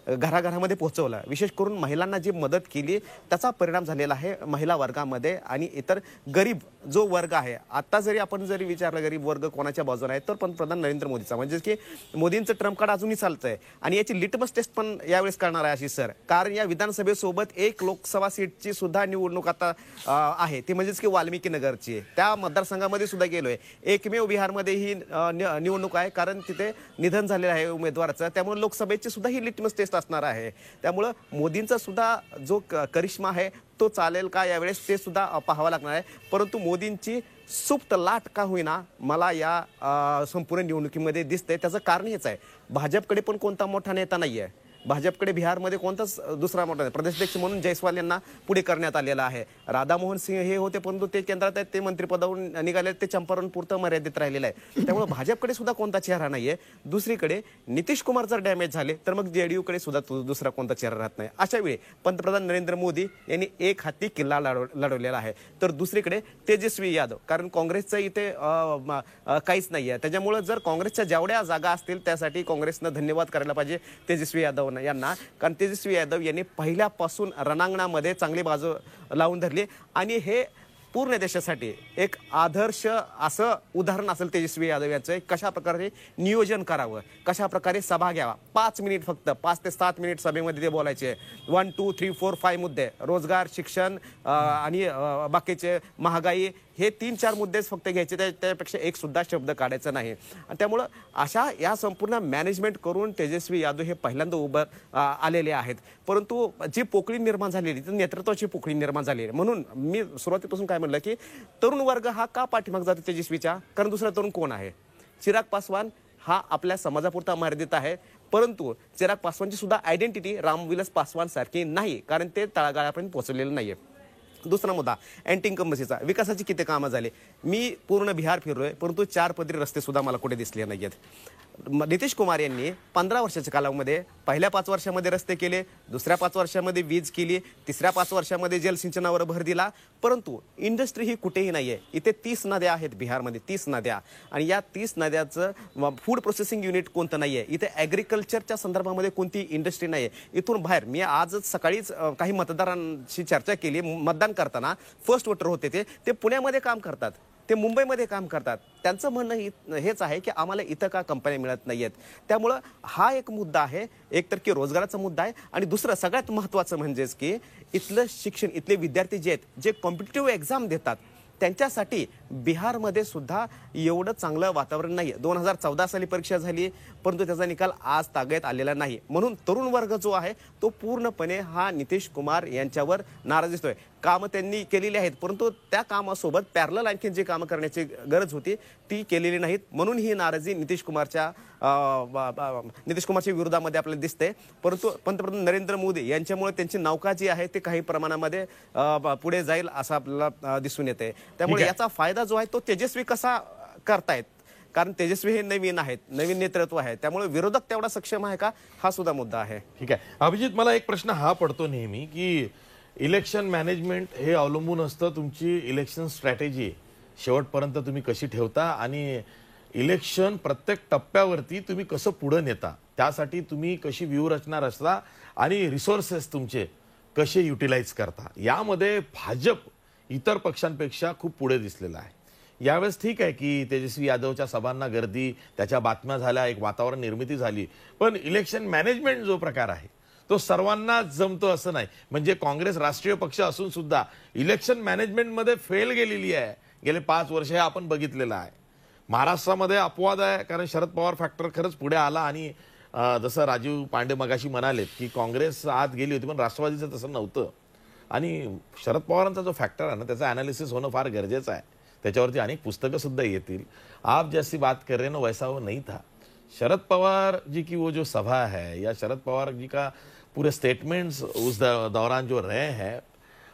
घराघरामध्ये पोहोचवलं, विशेष करून महिलांना जी मदत केली त्याचा परिणाम झालेला आहे महिला वर्गामध्ये आणि इतर गरीब जो वर्ग आहे। आता जरी आपण जरी विचारलं गरीब वर्ग कोणाच्या बाजूने आहे तर पंतप्रधान नरेंद्र मोदीचा। म्हणजेच की मोदींचं ट्रम्प कार्ड अजूनही चालतंय आणि याची लिटमस टेस्ट पण यावेळेस करणार आहे आशिष सर, कारण या विधानसभेसोबत एक लोकसभा सीटची सुद्धा निवडणूक आता आहे, ती म्हणजेच की वाल्मिकी नगरची। त्या मतदारसंघामध्ये सुद्धा गेलोय, एकमेव बिहारमध्ये ही निवडणूक आहे कारण तिथे निधन झालेलं आहे उमेदवाराचं, त्यामुळे लोकसभेची सुद्धा ही लिटमस टेस्ट असणार आहे। त्यामुळे मोदींचा सुद्धा जो करिश्मा आहे तो चालेल का यावेळेस ते सुद्धा पाहावं लागणार आहे। परंतु मोदींची सुप्त लाट का होईना मला या संपूर्ण निवडणुकीमध्ये दिसते। त्याचं कारण हेच आहे, भाजपकडे पण कोणता मोठा नेता नाहीये, भाजपकडे बिहारमध्ये कोणताच दुसरा मोठा प्रदेशाध्यक्ष म्हणून जयस्वाल यांना पुढे करण्यात आलेला आहे। राधामोहन सिंह हे होते परंतु ते केंद्रात आहेत, ते मंत्रिपदावरून निघाले, ते चंपारण पुरतं मर्यादित राहिलेलं आहे। त्यामुळे भाजपकडे सुद्धा कोणता चेहरा नाहीये। दुसरीकडे नितीश कुमार जर डॅमेज झाले तर मग जेडीयूकडे सुद्धा दुसरा कोणता चेहरा राहत नाही। अशा वेळी पंतप्रधान नरेंद्र मोदी यांनी एक हाती किल्ला लढवलेला आहे। तर दुसरीकडे तेजस्वी यादव, कारण काँग्रेसचं इथे काहीच नाहीये, त्याच्यामुळे जर काँग्रेसच्या जेवढ्या जागा असतील त्यासाठी काँग्रेसनं धन्यवाद करायला पाहिजे तेजस्वी यादव यांना, कारण तेजस्वी यादव यांनी पहिल्यापासून रणांगणामध्ये चांगली बाजू लावून धरली आणि हे पूर्ण देशासाठी एक आदर्श असं उदाहरण असेल तेजस्वी यादव यांचं। कशा प्रकारे नियोजन करावं, कशा प्रकारे सभा घ्यावा, 5 मिनिट फक्त 5 ते 7 मिनिट सभेमध्ये ते बोलायचे। 1 2 3 4 5 मुद्दे, रोजगार, शिक्षण आणि बाकीचे महागाई हे 3-4 मुद्देच फक्त घ्यायचे, त्यापेक्षा एक सुद्धा शब्द काढायचा नाही. आणि त्यामुळं अशा या संपूर्ण मॅनेजमेंट करून तेजस्वी यादव हे पहिल्यांदा उभं आलेले आहेत. परंतु जी पोकळी निर्माण झालेली ती नेतृत्वाची पोकळी निर्माण झालेली. म्हणून मी सुरुवातीपासून काय म्हणलं की तरुण वर्ग हा का पाठीमाग जातो तेजस्वीच्या, कारण दुसरा तरुण कोण आहे? चिराग पासवान हा आपल्या समाजापुरता मर्यादित आहे, परंतु चिराग पासवानची सुद्धा आयडेंटिटी रामविलास पासवान सारखी नाही, कारण ते तळागाळापर्यंत पोहोचलेलं नाहीये. दुसरा मुद्दा अँटी इन्कम्बन्सीचा. विकासाची किती कामं झाली? मी पूर्ण बिहार फिरलोय, परंतु 4 पदरी रस्ते सुद्धा मला कुठे दिसले नाहीयेत. नितीश कुमार यांनी 15 वर्षाच्या कालावधीमध्ये पहिल्या 5 वर्षामध्ये रस्ते केले, दुसऱ्या 5 वर्षामध्ये वीज केली, तिसऱ्या 5 वर्षामध्ये जलसिंचनावर भर दिला, परंतु इंडस्ट्री ही कुठेही नाहीये. इथे 30 नद्या आहेत बिहारमध्ये, 30 नद्या, आणि या 30 नद्याचं फूड प्रोसेसिंग युनिट कोणतं नाहीये. इथे ॲग्रिकल्चरच्या संदर्भामध्ये कोणती इंडस्ट्री नाहीये. इथून बाहेर मी आजच सकाळीच काही मतदारांशी चर्चा केली. मतदान करताना फर्स्ट वोटर होते ते पुण्यामध्ये काम करतात, ते मुंबईमध्ये काम करतात. त्यांचं म्हणणं हेच आहे की आम्हाला इथं का कंपन्या मिळत नाहीयेत. त्यामुळं हा एक मुद्दा आहे, एक तर की रोजगाराचा मुद्दा आहे, आणि दुसरं सगळ्यात महत्त्वाचं म्हणजेच की इथलं शिक्षण, इथले विद्यार्थी जे आहेत, जे कॉम्पिटिटिव्ह एक्झाम देतात, त्यांच्यासाठी बिहारमध्ये सुद्धा एवढं चांगलं वातावरण नाही. 2014 साली परीक्षा झाली, परंतु त्याचा निकाल आज तागायत आलेला नाही. म्हणून तरुण वर्ग जो आहे तो पूर्णपणे हा नितीश कुमार यांच्यावर नाराज दिसतोय. कामं त्यांनी केलेली आहेत, परंतु त्या कामासोबत पॅरलल आणखी जी कामं करण्याची गरज होती ती केलेली नाहीत. म्हणून ही नाराजी नितीश कुमारच्या विरोधामध्ये आपल्याला दिसते. परंतु पंतप्रधान नरेंद्र मोदी यांच्यामुळे त्यांची नौका जी आहे ते काही प्रमाणामध्ये पुढे जाईल असं आपल्याला दिसून येते. त्यामुळे याचा फायदा जो आहे तो तेजस्वी कसा करतायत, कारण तेजस्वी हे नवीन आहेत, नवीन नेतृत्व आहे, त्यामुळे विरोधक तेवढा सक्षम आहे का, हा सुद्धा मुद्दा आहे. ठीक आहे अभिजित, मला एक प्रश्न हा पडतो नेहमी की इलेक्शन मॅनेजमेंट हे अवलंबून असतं तुमची इलेक्शन स्ट्रॅटेजी शेवटपर्यंत तुम्ही कशी ठेवता, आणि इलेक्शन प्रत्येक टप्प्यावरती तुम्ही कसं पुढे नेता, त्यासाठी तुम्ही कशी व्यूहरचना रचता आणि रिसोर्सेस तुमचे कसे युटिलाइज करता. यामध्ये भाजप इतर पक्षांपेक्षा खूप पुढे दिसलेला आहे. यावेळेस ठीक आहे की तेजस्वी यादवच्या सभांना गर्दी, त्याच्या बातम्या झाल्या, एक वातावरण निर्मिती झाली, पण इलेक्शन मॅनेजमेंट जो प्रकार आहे तो सर्वांना जमतो असं नाही. म्हणजे काँग्रेस राष्ट्रीय पक्ष असून सुद्धा इलेक्शन मॅनेजमेंटमध्ये फेल गेलेली आहे. गेले 5 वर्ष हे आपण बघितलेलं आहे. महाराष्ट्रामध्ये अपवाद आहे, कारण शरद पवार फॅक्टर खरंच पुढे आला, आणि जसं राजीव पांडे मगाशी म्हणालेत की काँग्रेस आत गेली होती, पण राष्ट्रवादीचं तसं नव्हतं. आणि शरद पवारांचा जो फॅक्टर आहे ना, त्याचं ॲनालिसिस होणं फार गरजेचं आहे. त्याच्यावरती अनेक पुस्तकं सुद्धा येतील. आप जैसी बात कर रहे ना वैसा वो नहीं था. शरद पवार जी की वो जो सभा है, या शरद पवार जी का पूरे स्टेटमेंट्स उस दौरान जो रहे हैं,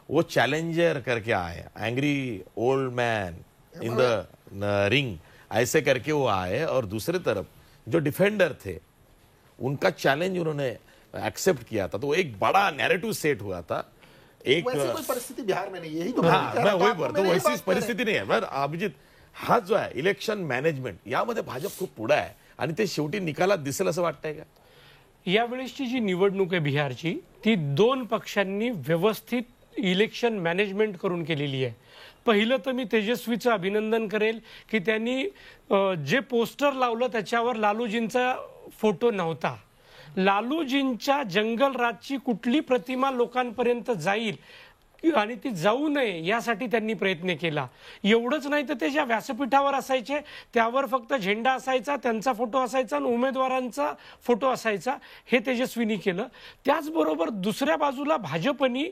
वो चैलेंजर करके आए, angry old man in the ring ऐसे करके वो आए, और दूसरी तरफ जो डिफेंडर थे उनका चैलेंज उन्होंने एक्सेप्ट किया था. तो एक बड़ा नैरेटिव सेट हुआ था. एक वैसी कोई परिस्थिति बिहार में नहीं है, यही तो वैसी परिस्थिती नाही आहे. बरं अभिजित, हा जो आहे इलेक्शन मॅनेजमेंट यामध्ये भाजप खूप पुढे आहे, आणि ते शेवटी निकालात दिसेल असं वाटतंय का? यावेळेसची जी निवडणूक आहे बिहारची, ती 2 पक्षांनी व्यवस्थित इलेक्शन मॅनेजमेंट करून केलेली आहे. पहिलं तर मी तेजस्वीचं अभिनंदन करेल की त्यांनी जे पोस्टर लावलं त्याच्यावर लालूजींचा फोटो नव्हता. लालूजींच्या जंगल राजची कुठली प्रतिमा लोकांपर्यंत जाईल आणि ती जाऊ नये यासाठी त्यांनी प्रयत्न केला. एवढंच नाही तर ते ज्या व्यासपीठावर असायचे त्यावर फक्त झेंडा असायचा, त्यांचा फोटो असायचा आणि उमेदवारांचा फोटो असायचा. हे तेजस्वीनी केलं. त्याचबरोबर दुसऱ्या बाजूला भाजपनी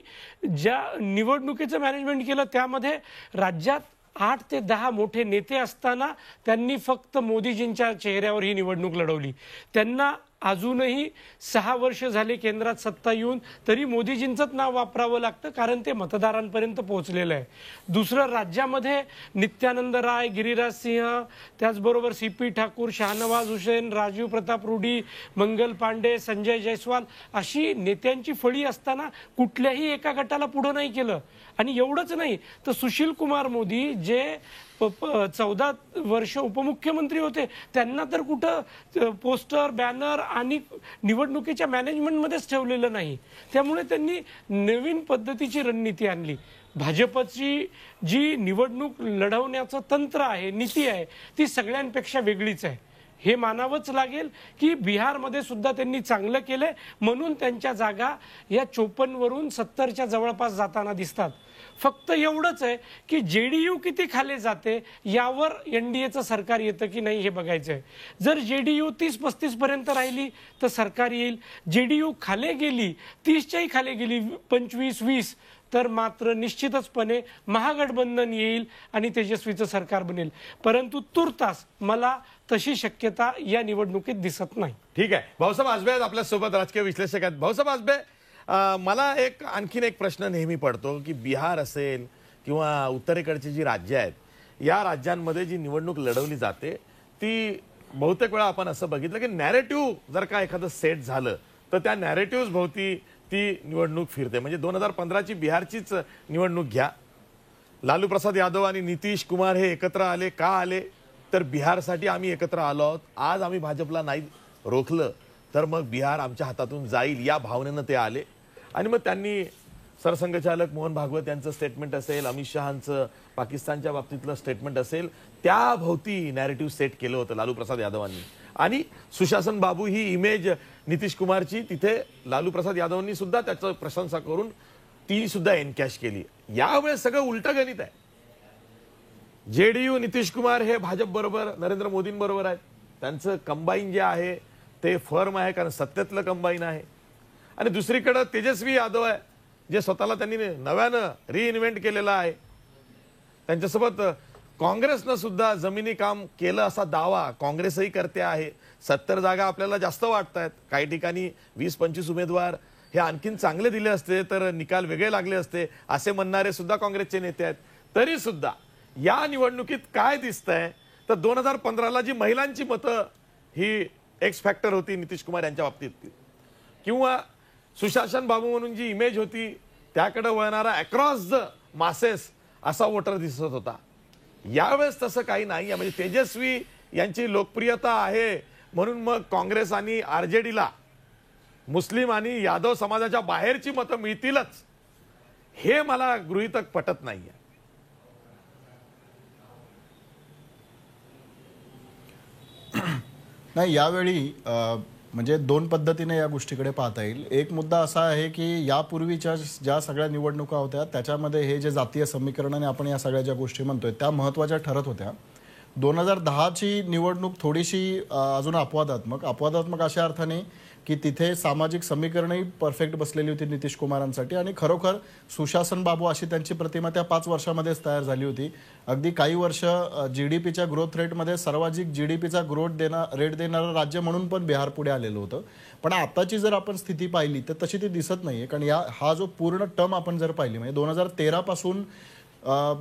ज्या निवडणुकीचं मॅनेजमेंट केलं त्यामध्ये राज्यात 8 ते 10 मोठे नेते असताना त्यांनी फक्त मोदीजींच्या चेहऱ्यावर ही निवडणूक लढवली. त्यांना अजूनही 6 वर्ष झाले केंद्रात सत्ता येऊन, तरी मोदीजींचंच नाव वापरावं लागतं, कारण ते मतदारांपर्यंत पोहोचलेलं आहे. दुसरं राज्यामध्ये नित्यानंद राय, गिरिराज सिंह, त्याचबरोबर CP ठाकूर, शाहनवाज हुसेन, राजीव प्रताप रूडी, मंगल पांडे, संजय जयस्वाल अशी नेत्यांची फळी असताना कुठल्याही एका गटाला पुढं नाही केलं. आणि एवढंच नाही तर सुशील कुमार मोदी जे 14 वर्ष उपमुख्यमंत्री होते, त्यांना तर कुठं पोस्टर, बॅनर आणि निवडणुकीच्या मॅनेजमेंटमध्येच ठेवलेलं नाही. त्यामुळे त्यांनी नवीन पद्धतीची रणनीती आणली. भाजपची जी निवडणूक लढवण्याचं तंत्र आहे, नीती आहे, ती सगळ्यांपेक्षा वेगळीच आहे. हे मानावंच लागेल की बिहारमध्ये सुद्धा त्यांनी चांगलं केलंय, म्हणून त्यांच्या जागा या 54 वरून 70च्या जवळपास जाताना दिसतात. फक्त एवढंच आहे की जेडीयू किती खाली जाते यावर एनडीएचं सरकार येतं की नाही हे बघायचं आहे. जर जेडीयू 30-35 पर्यंत राहिली तर सरकार येईल. जेडीयू खाली गेली, 30च्याही खाली गेली, 25-20, तर मात्र निश्चितचपणे महागठबंधन येईल आणि तेजस्वीचं सरकार बनेल. परंतु तुर्तास मला तशी शक्यता या निवडणुकीत दिसत नाही. ठीक आहे. भाऊसाहेब आजबे आहेत आपल्या सोबत, राजकीय विश्लेषक आहेत. भाऊसाहेब आजबे, मला आणखीन एक प्रश्न नेहमी पडतो की बिहार असेल किंवा उत्तरेकडची जी राज्य आहेत, या राज्यांमध्ये जी निवडणूक लढवली जाते ती बहुतेक वेळा आपण असं बघितलं की नॅरेटिव्ह जर का एखादं सेट झालं तर त्या नॅरेटिव्ह भोवती ती निवडणूक फिरते. म्हणजे 2015ची बिहारचीच निवडणूक घ्या. लालू प्रसाद यादव आणि नितीश कुमार हे एकत्र आले. का आले? तर बिहारसाठी आम्ही एकत्र आलो आहोत. आज आम्ही भाजपला नाही रोखलं तर मग बिहार आमच्या हातातून जाईल या भावनेनं ते आले. आणि मग त्यांनी सरसंघचालक मोहन भागवत यांचं स्टेटमेंट असेल, अमित शहांचं पाकिस्तानच्या बाबतीतलं स्टेटमेंट असेल, त्या भोवती नॅरेटिव्ह सेट केलं होतं लालू प्रसाद यादवांनी. आणि सुशासन बाबू ही इमेज नितीश कुमारची तिथे लालू प्रसाद यादवांनी सुद्धा त्याचं प्रशंसा करून ती सुद्धा एनकॅश केली. यावेळेस सगळं उलटं गणित आहे. जेडीयू नितीश कुमार हे भाजप बरोबर नरेंद्र मोदींबरोबर आहेत. त्यांचं कंबाईन जे आहे ते फर्म आहे, कारण सत्तेतलं कंबाईन आहे. आणि दुसरीकडे तेजस्वी यादव आहे जे स्वतःला त्यांनी नव्यानं रिइन्व्हेंट केलेलं आहे. त्यांच्यासोबत काँग्रेसनं सुद्धा जमिनी काम केलं असा दावा काँग्रेसही करते आहे. 70 जागा आपल्याला जास्त वाटत आहेत. काही ठिकाणी 20-25 उमेदवार हे आणखीन चांगले दिले असते तर निकाल वेगळे लागले असते असे म्हणणारे सुद्धा काँग्रेसचे नेते आहेत. तरी सुद्धा या निवडणुकीत काय दिसतंय तर 2015ला जी महिलांची मतं ही एक्स फॅक्टर होती नितीश कुमार यांच्या बाबतीत, किंवा सुशासन बाबू म्हणून जी इमेज होती त्याकडे वळणारा अक्रॉस द मासेस असा वोटर दिसत होता. यावेळेस तसं काही नाही. म्हणजे तेजस्वी यांची लोकप्रियता आहे म्हणून मग काँग्रेस आणि आरजेडीला मुस्लिम आणि यादव समाजाच्या बाहेरची मतं मिळतीलच हे मला गृहीतक पटत नाहीये. नाही, यावेळी म्हणजे दोन पद्धतीने या गोष्टीकडे पाहता येईल. एक मुद्दा असा आहे की यापूर्वीच्या ज्या सगळ्या निवडणुका होत्या त्याच्यामध्ये हे जे जातीय समीकरणाने आपण या सगळ्या ज्या गोष्टी म्हणतोय त्या महत्त्वाच्या ठरत होत्या. 2010ची निवडणूक थोडीशी अजून अपवादात्मक अशा अर्थाने की तिथे सामाजिक समीकरणही परफेक्ट बसलेली होती नितीश कुमारांसाठी आणि खरोखर सुशासन बाबू अशी त्यांची प्रतिमा त्या 5 वर्षामध्येच तयार झाली होती. अगदी काही वर्ष जीडीपीच्या ग्रोथ रेटमध्ये सर्वाधिक जीडीपीचा रेट देणारं राज्य म्हणून पण बिहार पुढे आलेलं होतं. पण आताची जर आपण स्थिती पाहिली तर तशी ती दिसत नाहीये. कारण हा जो पूर्ण टर्म आपण जर पाहिली म्हणजे 2013 पासून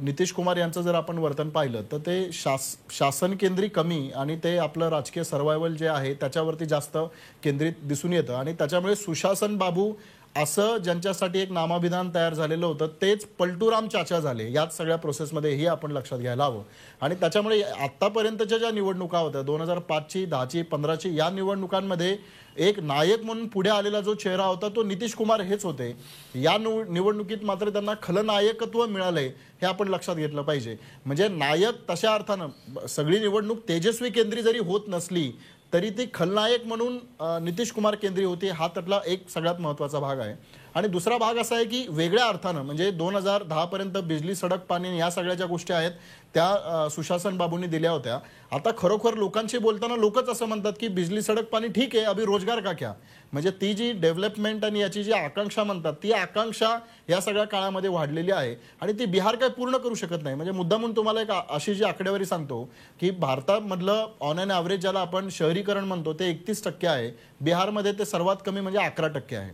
नितीश कुमार यांचं जर आपण वर्तन पाहिलं तर ते शासन केंद्री कमी आणि ते आपलं राजकीय सर्वायवल जे आहे त्याच्यावरती जास्त केंद्रित दिसून येतं. आणि त्याच्यामुळे सुशासन बाबू असं ज्यांच्यासाठी एक नामाभिधान तयार झालेलं होतं तेच पलटूराम चाचा झाले याच सगळ्या प्रोसेसमध्ये हे आपण लक्षात घ्यायला हवं. आणि त्याच्यामुळे आतापर्यंतच्या ज्या निवडणुका होत्या 2005ची, 10ची, 15ची या निवडणुकांमध्ये एक नायक म्हणून पुढे आलेला जो चेहरा होता तो नितीश कुमार हेच होते. या निवडणुकीत मात्र त्यांना खलनायकत्व मिळालंय हे आपण लक्षात घेतलं पाहिजे. म्हणजे नायक तशा अर्थानं सगळी निवडणूक तेजस्वी केंद्री जरी होत नसली तरी ती खलनायक म्हणून नितीश कुमार केंद्री होती. हा त्यातला एक सगळ्यात महत्त्वाचा भाग आहे. आणि दुसरा भाग असा आहे की वेगळ्या अर्थानं म्हणजे 2010 पर्यंत बिजली, सडक, पाणी या सगळ्या ज्या गोष्टी आहेत त्या सुशासन बाबूंनी दिल्या होत्या. आता खरोखर लोकांशी बोलताना लोकच असं म्हणतात की बिजली, सडक, पाणी ठीक आहे, अभि रोजगार का क्या. म्हणजे ती जी डेव्हलपमेंट आणि याची जी आकांक्षा म्हणतात ती आकांक्षा या सगळ्या काळामध्ये वाढलेली आहे आणि ती बिहार काय पूर्ण करू शकत नाही. म्हणजे मुद्दा म्हणून तुम्हाला एक अशी जी आकडेवारी सांगतो की भारतामधलं ऑन एन ॲव्हरेज ज्याला आपण शहरीकरण म्हणतो ते 31% आहे. बिहारमध्ये ते सर्वात कमी म्हणजे 11% आहे.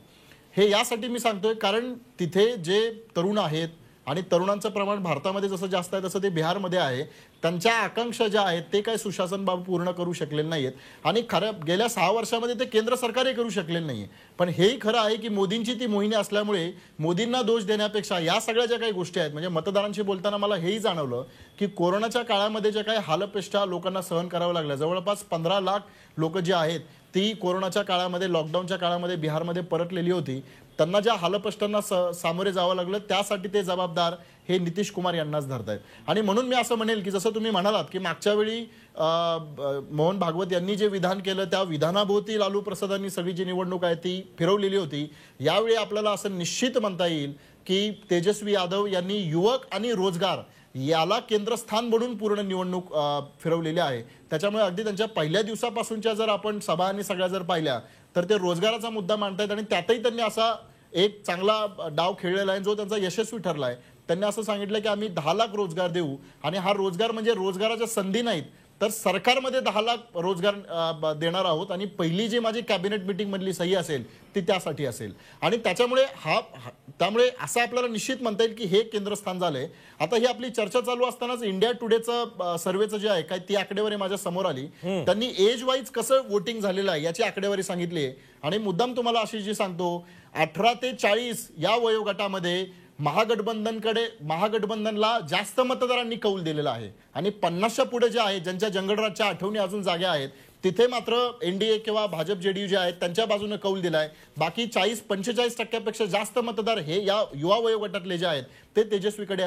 हे यासाठी मी सांगतोय कारण तिथे जे तरुण आहेत आणि तरुणांचं प्रमाण भारतामध्ये जसं जास्त आहे तसं ते बिहारमध्ये आहे. त्यांच्या आकांक्षा ज्या आहेत ते काय सुशासन बाबू पूर्ण करू शकलेले नाहीयेत आणि गेल्या 6 वर्षामध्ये ते केंद्र सरकारही करू शकलेलं नाहीये. पण हेही खरं आहे की मोदींची ती मोहिनी असल्यामुळे मोदींना दोष देण्यापेक्षा या सगळ्या ज्या काही गोष्टी आहेत म्हणजे मतदारांशी बोलताना मला हेही जाणवलं की कोरोनाच्या काळामध्ये ज्या काही हालअपेष्टा लोकांना सहन करावं लागल्या, जवळपास 15 लाख लोक जी आहेत ती कोरोनाच्या काळामध्ये, लॉकडाऊनच्या काळामध्ये बिहारमध्ये परतलेली होती. त्यांना ज्या हालअपेष्टांना सामोरे जावं लागलं त्यासाठी ते जबाबदार हे नितीश कुमार यांनाच धरतायत. आणि म्हणून मी असं म्हणेल की जसं तुम्ही म्हणालात की मागच्या वेळी मोहन भागवत यांनी जे विधान केलं त्या विधानाभोवती लालू प्रसादांनी सगळी जी निवडणूक आहे ती फिरवलेली होती. यावेळी आपल्याला असं निश्चित म्हणता येईल की तेजस्वी यादव यांनी युवक आणि रोजगार याला केंद्रस्थान म्हणून पूर्ण निवडणूक फिरवलेली आहे. त्याच्यामुळे अगदी त्यांच्या पहिल्या दिवसापासूनच्या जर आपण सभा आणि सगळ्या जर पाहिल्या तर ते रोजगाराचा मुद्दा मांडतायत आणि त्यातही त्यांनी असा एक चांगला डाव खेळलेला आहे जो त्यांचा यशस्वी ठरला आहे. त्यांनी असं सांगितलं की आम्ही 10 लाख रोजगार देऊ आणि हा रोजगार म्हणजे रोजगाराच्या संधी नाहीत तर सरकारमध्ये 10 लाख रोजगार देणार आहोत आणि पहिली जी माझी कॅबिनेट मीटिंग मधली सही असेल ती त्यासाठी असेल. आणि त्याच्यामुळे त्यामुळे असं आपल्याला निश्चित म्हणता येईल की हे केंद्रस्थान झालंय. आता ही आपली चर्चा चालू असतानाच इंडिया टुडेचं सर्वेचं जे आहे काय ती आकडेवारी माझ्या समोर आली. त्यांनी एज वाईज कसं वोटिंग झालेलं आहे याची आकडेवारी सांगितली आहे. आणि मुद्दाम तुम्हाला अशी जी सांगतो 18 ते 40 या वयोगटामध्ये महागठबंधनला जास्त मतदारांनी कौल दिलेला आहे. आणि 50च्या पुढे जे आहे ज्यांच्या जंगलराजच्या आठवणी अजून जाग्या आहेत तिथे मात्र एनडीए किंवा भाजप जेडीयू जे आहेत त्यांच्या बाजूने कौल दिलाय. बाकी 40-45% जास्त मतदार हे या युवा वयोगटातले जे आहेत ते तेजस्वीकडे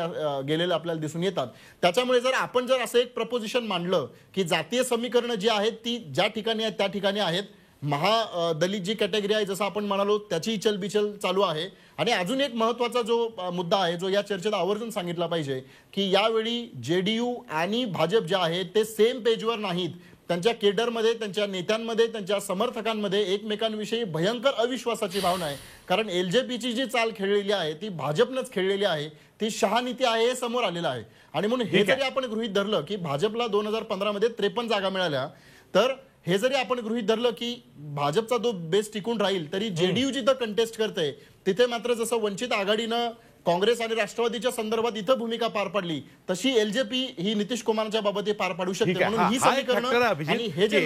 गेलेले आपल्याला दिसून येतात. त्याच्यामुळे जर आपण जर असं एक प्रपोजिशन मांडलं की जातीय समीकरणं जी आहेत ती ज्या ठिकाणी आहेत त्या ठिकाणी आहेत, महादलित जी कॅटेगरी आहे जसं आपण म्हणालो त्याची चलबिचल चालू आहे. आणि अजून एक महत्वाचा जो मुद्दा आहे जो या चर्चेत आवर्जून सांगितला पाहिजे की यावेळी जेडीयू आणि भाजप जे आहे ते सेम पेजवर नाहीत. त्यांच्या केडरमध्ये, त्यांच्या नेत्यांमध्ये, त्यांच्या समर्थकांमध्ये एकमेकांविषयी भयंकर अविश्वासाची भावना आहे. कारण एलजेपीची जी चाल खेळलेली आहे ती भाजपनंच खेळलेली आहे, ती शहानीती आहे हे समोर आलेलं आहे. आणि म्हणून हे जरी आपण गृहीत धरलं की भाजपला 2015 मध्ये 53 जागा मिळाल्या तर हे जरी आपण गृहीत धरलं की भाजपचा जो बेस टिकून राहील तरी जेडीयू जिथं कंटेस्ट करते तिथे मात्र जसं वंचित आघाडीनं काँग्रेस आणि राष्ट्रवादीच्या संदर्भात इथं भूमिका पार पाडली तशी एलजेपी ही नितीश कुमारांच्या बाबतीत पार पाडू शकते. म्हणून ही समीकरणं आणि हे जे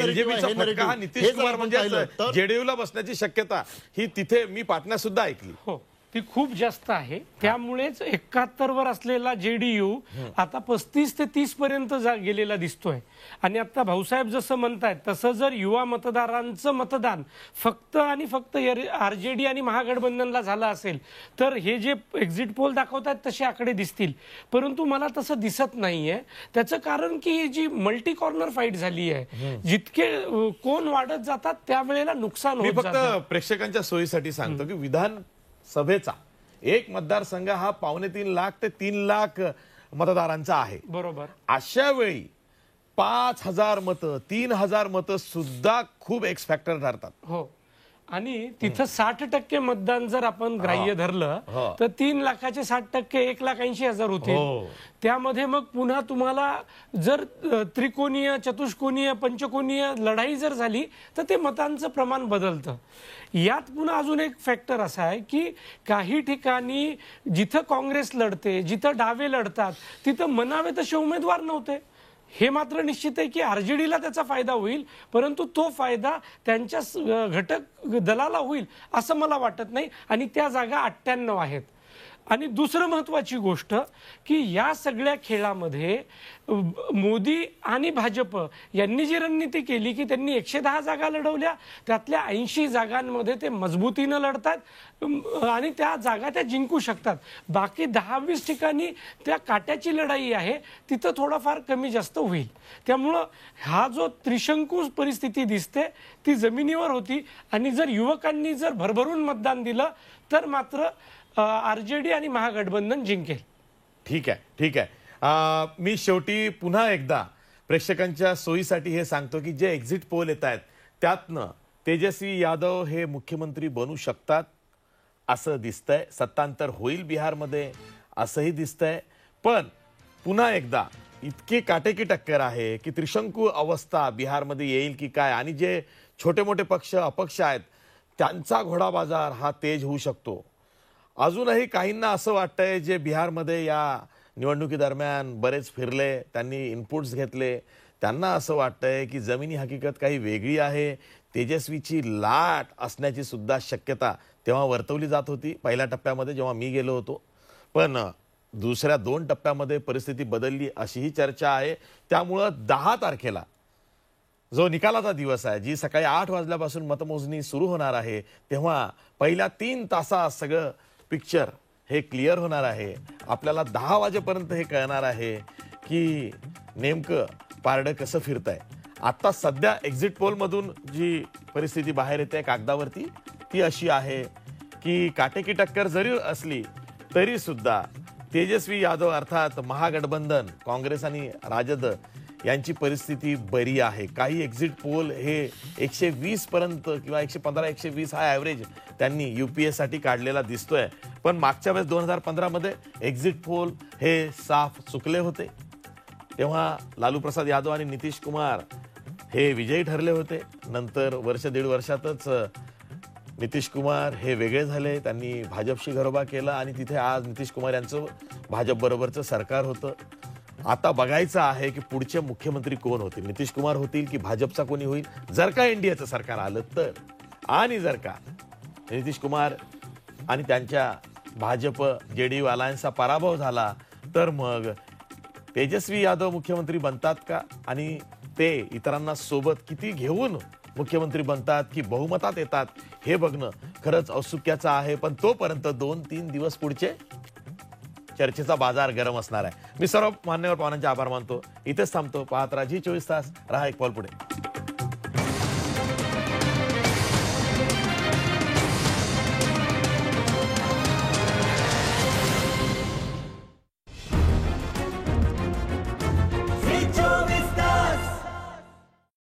नितीश कुमार म्हणजे जेडीयूला बसण्याची शक्यता ही तिथे मी पाटण्यात सुद्धा ऐकली. हो, ती खूप जास्त आहे. त्यामुळेच 71 वर असलेला जेडीयू आता 35 ते 30 पर्यंत गेलेला दिसतोय. आणि आता भाऊसाहेब जसं म्हणतायत तसं जर युवा मतदारांचं मतदान फक्त आणि फक्त आरजेडी आणि महागठबंधनला झालं असेल तर हे जे एक्झिट पोल दाखवतात तसे आकडे दिसतील. परंतु मला तसं दिसत नाहीये. त्याचं कारण की ही जी मल्टी कॉर्नर फाईट झाली आहे, जितके कोण वाढत जातात त्यावेळेला नुकसान होत जातं. मी फक्त प्रेक्षकांच्या सोयीसाठी सांगतो की विधान सभेचा एक मतदारसंघ हा 2.25 लाख ते 3 लाख मतदारांचा आहे. बरोबर. अशा वेळी 5,000 मतं, 3,000 मतं सुद्धा खूप एक्स फॅक्टर ठरतात. हो, आणि तिथं 60% मतदान जर आपण ग्राह्य धरलं तर 3 लाखाचे 60% 1,80,000 होते. त्यामध्ये मग पुन्हा तुम्हाला जर त्रिकोणीय, चतुष्कोणीय, पंचकोणीय लढाई जर झाली तर ते मतांचं प्रमाण बदलतं. यात पुन्हा अजून एक फॅक्टर असा आहे की काही ठिकाणी जिथं काँग्रेस लढते, जिथं डावे लढतात तिथं म्हणावे तसे उमेदवार नव्हते. हे मात्र निश्चित आहे की आरजेडीला त्याचा फायदा होईल, परंतु तो फायदा त्यांच्या घटक दलाला होईल असं मला वाटत नाही. आणि त्या जागा 98 आहेत. आणि दुसरं महत्वाची गोष्ट की या सगळ्या खेळामध्ये मोदी आणि भाजप यांनी जी रणनीती केली की त्यांनी 110 जागा लढवल्या, त्यातल्या 80 जागांमध्ये ते मजबूतीनं लढतात आणि त्या जागा त्या जिंकू शकतात. बाकी 10-20 ठिकाणी त्या काट्याची लढाई आहे, तिथं थोडाफार कमी जास्त होईल. त्यामुळं हा जो त्रिशंकू परिस्थिती दिसते ती जमिनीवर होती. आणि जर युवकांनी जर भरभरून मतदान दिलं तर मात्र आरजेडी आणि महागठबंधन जिंकेल. ठीक आहे, ठीक आहे. मी शेवटी पुन्हा एकदा प्रेक्षकांच्या सोयीसाठी हे सांगतो की जे एक्झिट पोल येत आहेत त्यातनं तेजस्वी यादव हे मुख्यमंत्री बनू शकतात असं दिसतंय. सत्तांतर होईल बिहारमध्ये असंही दिसतंय. पण पुन्हा एकदा इतकी काटेकी टक्कर आहे की त्रिशंकू अवस्था बिहारमध्ये येईल की काय. आणि जे छोटे मोठे पक्ष अपक्ष आहेत त्यांचा घोडा बाजार हा तेज होऊ शकतो. अजूनही काहींना असं वाटतंय जे बिहारमध्ये या निवडणुकीदरम्यान बरेच फिरले, त्यांनी इनपुट्स घेतले, त्यांना असं वाटतंय की जमिनी हकीकत काही वेगळी आहे. तेजस्वीची लाट असण्याची सुद्धा शक्यता तेव्हा वर्तवली जात होती पहिल्या टप्प्यामध्ये जेव्हा मी गेलो होतो. पण दुसऱ्या 2 टप्प्यामध्ये परिस्थिती बदलली अशीही चर्चा आहे. त्यामुळं 10 तारखेला जो निकालाचा दिवस आहे, जी सकाळी 8 वाजल्यापासून मतमोजणी सुरू होणार आहे, तेव्हा पहिल्या 3 तासात सगळं पिक्चर हे क्लिअर होणार आहे. आपल्याला 10 वाजेपर्यंत हे कळणार आहे की नेमकं पारडं कसं फिरतंय. आता सध्या एक्झिट पोल मधून जी परिस्थिती बाहेर येते कागदावरती ती अशी आहे की काटेकी टक्कर जरी असली तरी सुद्धा तेजस्वी यादव अर्थात महागठबंधन काँग्रेस आणि राजद यांची परिस्थिती बरी आहे. काही एक्झिट पोल हे 120 पर्यंत किंवा 115 120 हा ॲव्हरेज त्यांनी UPA साठी काढलेला दिसतोय. पण मागच्या वेळेस 2015 मध्ये एक्झिट पोल हे साफ चुकले होते. तेव्हा लालू प्रसाद यादव आणि नितीश कुमार हे विजयी ठरले होते. नंतर वर्ष दीड वर्षातच नितीश कुमार हे वेगळे झाले. त्यांनी भाजपशी घरोबा केला आणि तिथे आज नितीश कुमार यांचं भाजप बरोबरचं सरकार होतं. आता बघायचं आहे की पुढचे मुख्यमंत्री कोण होतील, नितीश कुमार होतील की भाजपचा कोणी होईल. जर का एनडीएचं सरकार आलं तर, आणि जर का नितीश कुमार आणि त्यांच्या भाजप JDU अलायन्सचा पराभव झाला तर मग तेजस्वी यादव मुख्यमंत्री बनतात का, आणि ते इतरांना सोबत किती घेऊन मुख्यमंत्री बनतात की बहुमतात येतात हे बघणं खरंच औत्सुक्याचं आहे. पण तोपर्यंत 2-3 दिवस पुढचे चर्चेचा बाजार गरम असणार आहे. मी सर्व मान्यवर पाहुण्यांचे आभार मानतो. इथेच थांबतो. पाहत राहा G24 तास. रहा एक पाऊल पुढे.